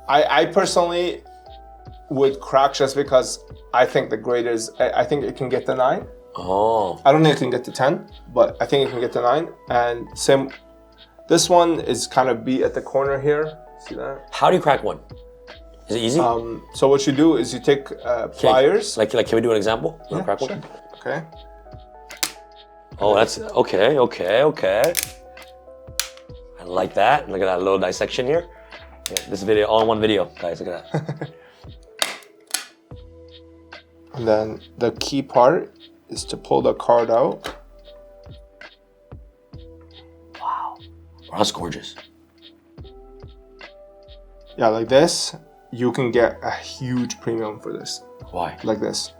B: I personally would crack just because I think the grade is, I think it can get the 9.
A: Oh.
B: I don't think it can get to 10, but I think it can get to 9. And same, this one is kind of beat at the corner here. See that?
A: How do you crack one? Is it easy?
B: So what you do is you take pliers.
A: Like, can we do an example?
B: Yeah,
A: Crack
B: sure.
A: one?
B: Okay.
A: Oh, that's okay. I like that. Look at that little dissection here. Yeah, this video, all in one video, guys. Look at that.
B: And then the key part is to pull the card out.
A: Wow, that's gorgeous.
B: Yeah, like this, you can get a huge premium for this.
A: Why?
B: Like this.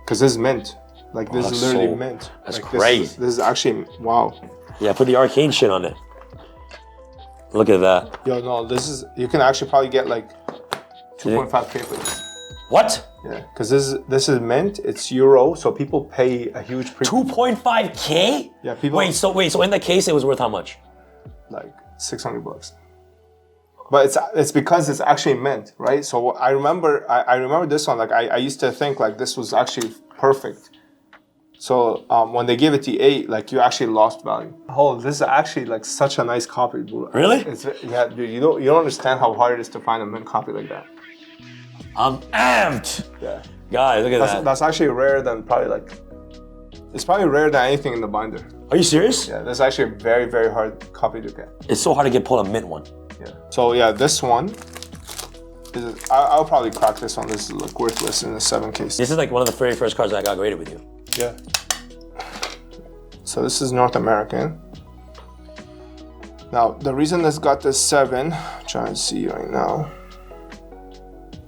B: Because this is mint. Like this is literally mint.
A: That's
B: like,
A: crazy.
B: This is actually, wow.
A: Yeah, put the arcane shit on it. Look at that.
B: Yo, no, this is, you can actually probably get like 2.5K for this.
A: What?
B: Yeah, because this is mint, it's euro, so people pay a huge premium.
A: 2.5K?
B: Yeah, people.
A: Wait, so in that case, it was worth how much?
B: Like $600. But it's because it's actually mint, right? So I remember this one, like I used to think like this was actually perfect. So when they gave it the 8, like you actually lost value. Oh, this is actually like such a nice copy, bro.
A: Really?
B: Yeah, dude, you don't understand how hard it is to find a mint copy like that.
A: I'm amped.
B: Yeah.
A: Guys, look at that.
B: That's actually rarer than probably like, it's probably rarer than anything in the binder.
A: Are you serious?
B: Yeah, that's actually a very, very hard copy to get.
A: It's so hard to get pull a mint one.
B: Yeah. So yeah, this one, I'll probably crack this one. This is like worthless in the 7 case.
A: This is like one of the very first cards that I got graded with you.
B: Yeah. So this is North American. Now, the reason this got this 7, I'm trying to see right now.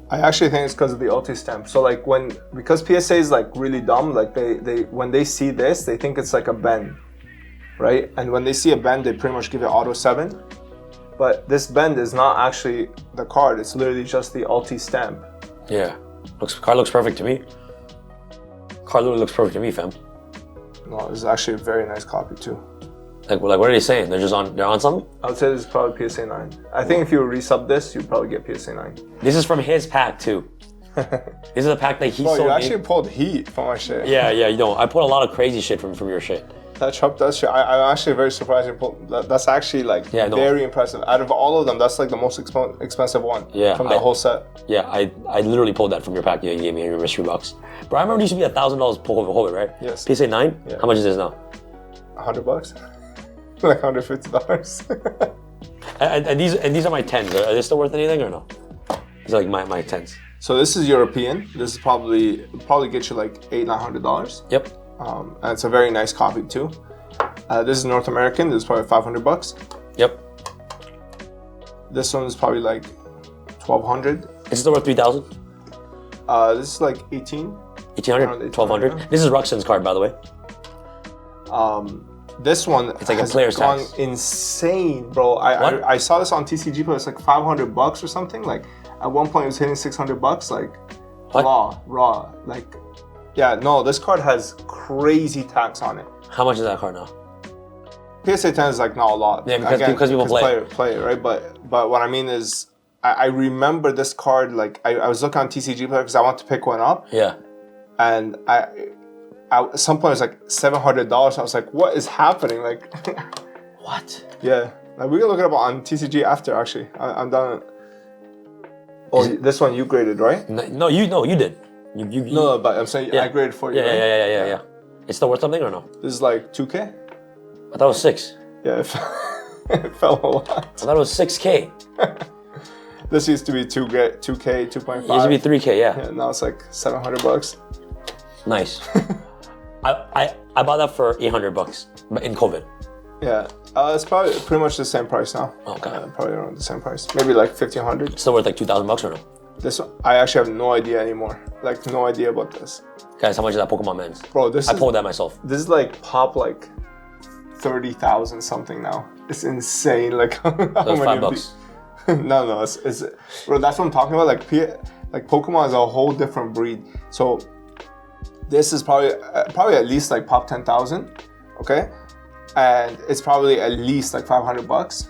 B: I actually think it's because of the LT stamp. So like because PSA is like really dumb, like they when they see this, they think it's like a bend, right? And when they see a bend, they pretty much give it auto 7. But this bend is not actually the card, it's literally just the LT stamp.
A: Yeah. Card looks perfect to me. Card literally looks perfect to me, fam.
B: No, this is actually a very nice copy too.
A: Like what are they saying? They're on something?
B: I would say this is probably PSA 9. I think if you resub this, you'd probably get PSA 9.
A: This is from his pack too. This is a pack that he
B: Bro,
A: sold
B: you
A: me.
B: actually pulled heat from my shit.
A: Yeah, you know. I put a lot of crazy shit from your shit.
B: That shit, I'm actually very surprised you pulled that. That's actually like very impressive. Out of all of them, that's like the most expensive one from the whole set.
A: Yeah, I literally pulled that from your pack you gave me in your mystery box. But I remember it used to be $1,000 per hold it, right?
B: Yes.
A: PSA 9?
B: Yeah.
A: How much is this now?
B: $100? Like $150. And
A: these are my 10s. Are they still worth anything or no? These are like my 10s.
B: So this is European. This is probably get you like $800-900.
A: Yep.
B: And it's a very nice copy too. This is North American. This is probably $500.
A: Yep.
B: This one is probably like $1,200.
A: Is it still worth 3,000?
B: This is like 18.
A: 1,800? 1,200? Yeah. This is Ruxin's card, by the way.
B: This one
A: it's like a player's
B: gone
A: tax.
B: Insane, bro. I saw this on TCG, but it's like $500 or something. Like at one point it was hitting $600. Like
A: what?
B: raw. Like yeah, no, this card has crazy tax on it.
A: How much is that card now?
B: PSA 10 is like not a lot.
A: Yeah, because people
B: play it, right? But what I mean is, I remember this card. Like I was looking on TCG Player because I want to pick one up.
A: Yeah.
B: And at some point it was like $700. I was like, what is happening? Like,
A: what?
B: Yeah, like we can look it up on TCG after. Actually, I'm done. Oh, this one you graded, right?
A: No, you did. You
B: No, but I'm saying I graded for you.
A: Yeah,
B: right?
A: yeah.
C: It's still worth something or no?
B: This is like 2K.
C: I thought it was 6.
B: Yeah, it fell a lot.
C: I thought it was 6K.
B: This used to be 2K, 2.5.
C: It used to be 3K, yeah.
B: Yeah, now it's like $700.
C: Nice. I bought that for $800 in COVID.
B: Yeah, it's probably pretty much the same price now.
C: Okay.
B: Probably around the same price. Maybe like 1,500.
C: Still worth like $2,000 or no?
B: This one, I actually have no idea anymore. Like no idea about this.
C: Guys, how much is that Pokemon Men's?
B: Bro, I
C: pulled that myself.
B: This is like pop like 30,000 something now. It's insane. Like how many
C: $5.
B: No, it's bro. That's what I'm talking about. Like Pokemon is a whole different breed. So this is probably at least like pop 10,000. Okay, and it's probably at least like $500.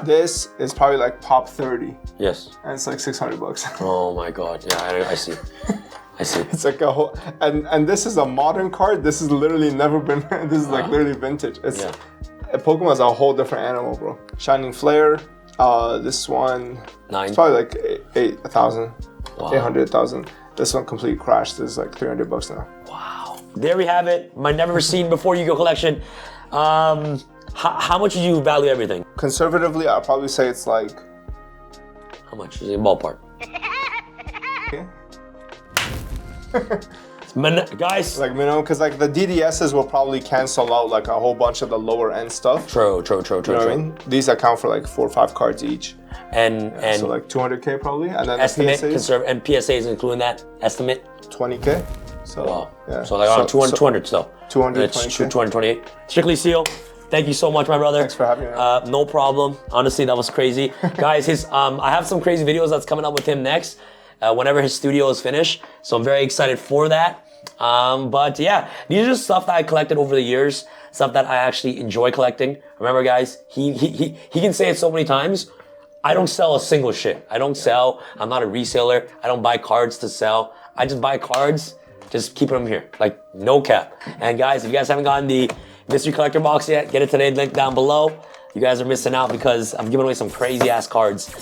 B: This is probably like pop 30.
C: Yes.
B: And it's like $600.
C: Oh my god. Yeah, I see. I see.
B: It's like a whole, and this is a modern card. This has literally never been. This is like literally vintage. It's Pokemon is a whole different animal, bro. Shining Flare. This one.
C: 9.
B: It's probably like 8,000,
C: Wow.
B: 800,000. This one completely crashed. This is like $300 now.
C: Wow. There we have it. My never seen before Yu-Gi-Oh collection. How much do you value everything?
B: Conservatively, I'll probably say it's like.
C: How much is it ballpark?
B: Okay.
C: Guys.
B: Like minimum, because like the DDSs will probably cancel out like a whole bunch of the lower end stuff.
C: True.
B: You know what I mean? These account for like 4 or 5 cards each.
C: And
B: So like 200K probably, and then
C: estimate
B: the PSAs,
C: and PSAs including that estimate.
B: 20K. So
C: Wow.
B: yeah.
C: So like 200 still.
B: 220K.
C: 228. Strictly Seal. Thank you so much, my brother.
B: Thanks for having me.
C: No problem. Honestly, that was crazy. Guys, I have some crazy videos that's coming up with him next, whenever his studio is finished. So I'm very excited for that. But yeah, these are just stuff that I collected over the years, stuff that I actually enjoy collecting. Remember, guys, he can say it so many times. I don't sell a single shit. I don't sell. I'm not a reseller. I don't buy cards to sell. I just buy cards, just keeping them here, like no cap. And guys, if you guys haven't gotten the Mystery Collector box yet, get it today, link down below. You guys are missing out because I'm giving away some crazy ass cards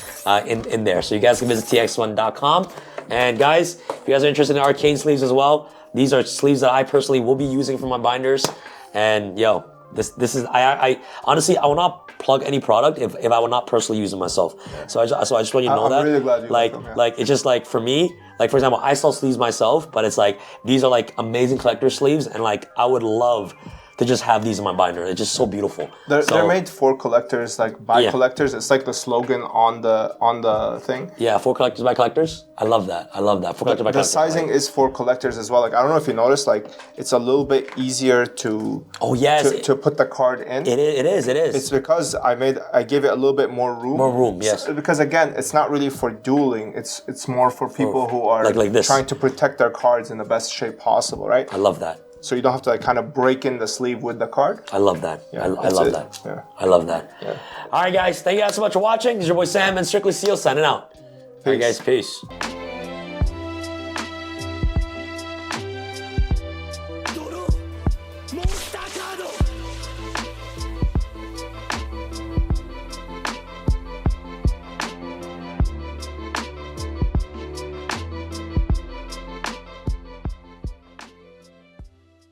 C: in there. So you guys can visit tx1.com. And guys, if you guys are interested in arcane sleeves as well, these are sleeves that I personally will be using for my binders. And yo, this is, I honestly, I will not plug any product if I will not personally use it myself. So I just want you to know that.
B: I'm really glad you
C: like,
B: like them, yeah.
C: like it's just like for me, like for example, I sell sleeves myself, but it's like, these are like amazing collector sleeves. And like, I would love to just have these in my binder. It's just so beautiful.
B: They're made for collectors, like by collectors. It's like the slogan on the thing.
C: Yeah, for collectors by collectors. I love that. For collectors by collectors.
B: The sizing is for collectors as well. Like I don't know if you noticed, like it's a little bit easier to to put the card in.
C: It is.
B: It's because I gave it a little bit more room.
C: More room, yes.
B: Because again, it's not really for dueling. It's more for people who are
C: like this.
B: Trying to protect their cards in the best shape possible, right?
C: I love that.
B: So you don't have to like kind of break in the sleeve with the card.
C: I love that.
B: Yeah,
C: I love that.
B: Yeah.
C: I love that.
B: Yeah.
C: All right, guys. Thank you guys so much for watching. This is your boy Sam and Strictly Seal signing out. All right, guys. Peace.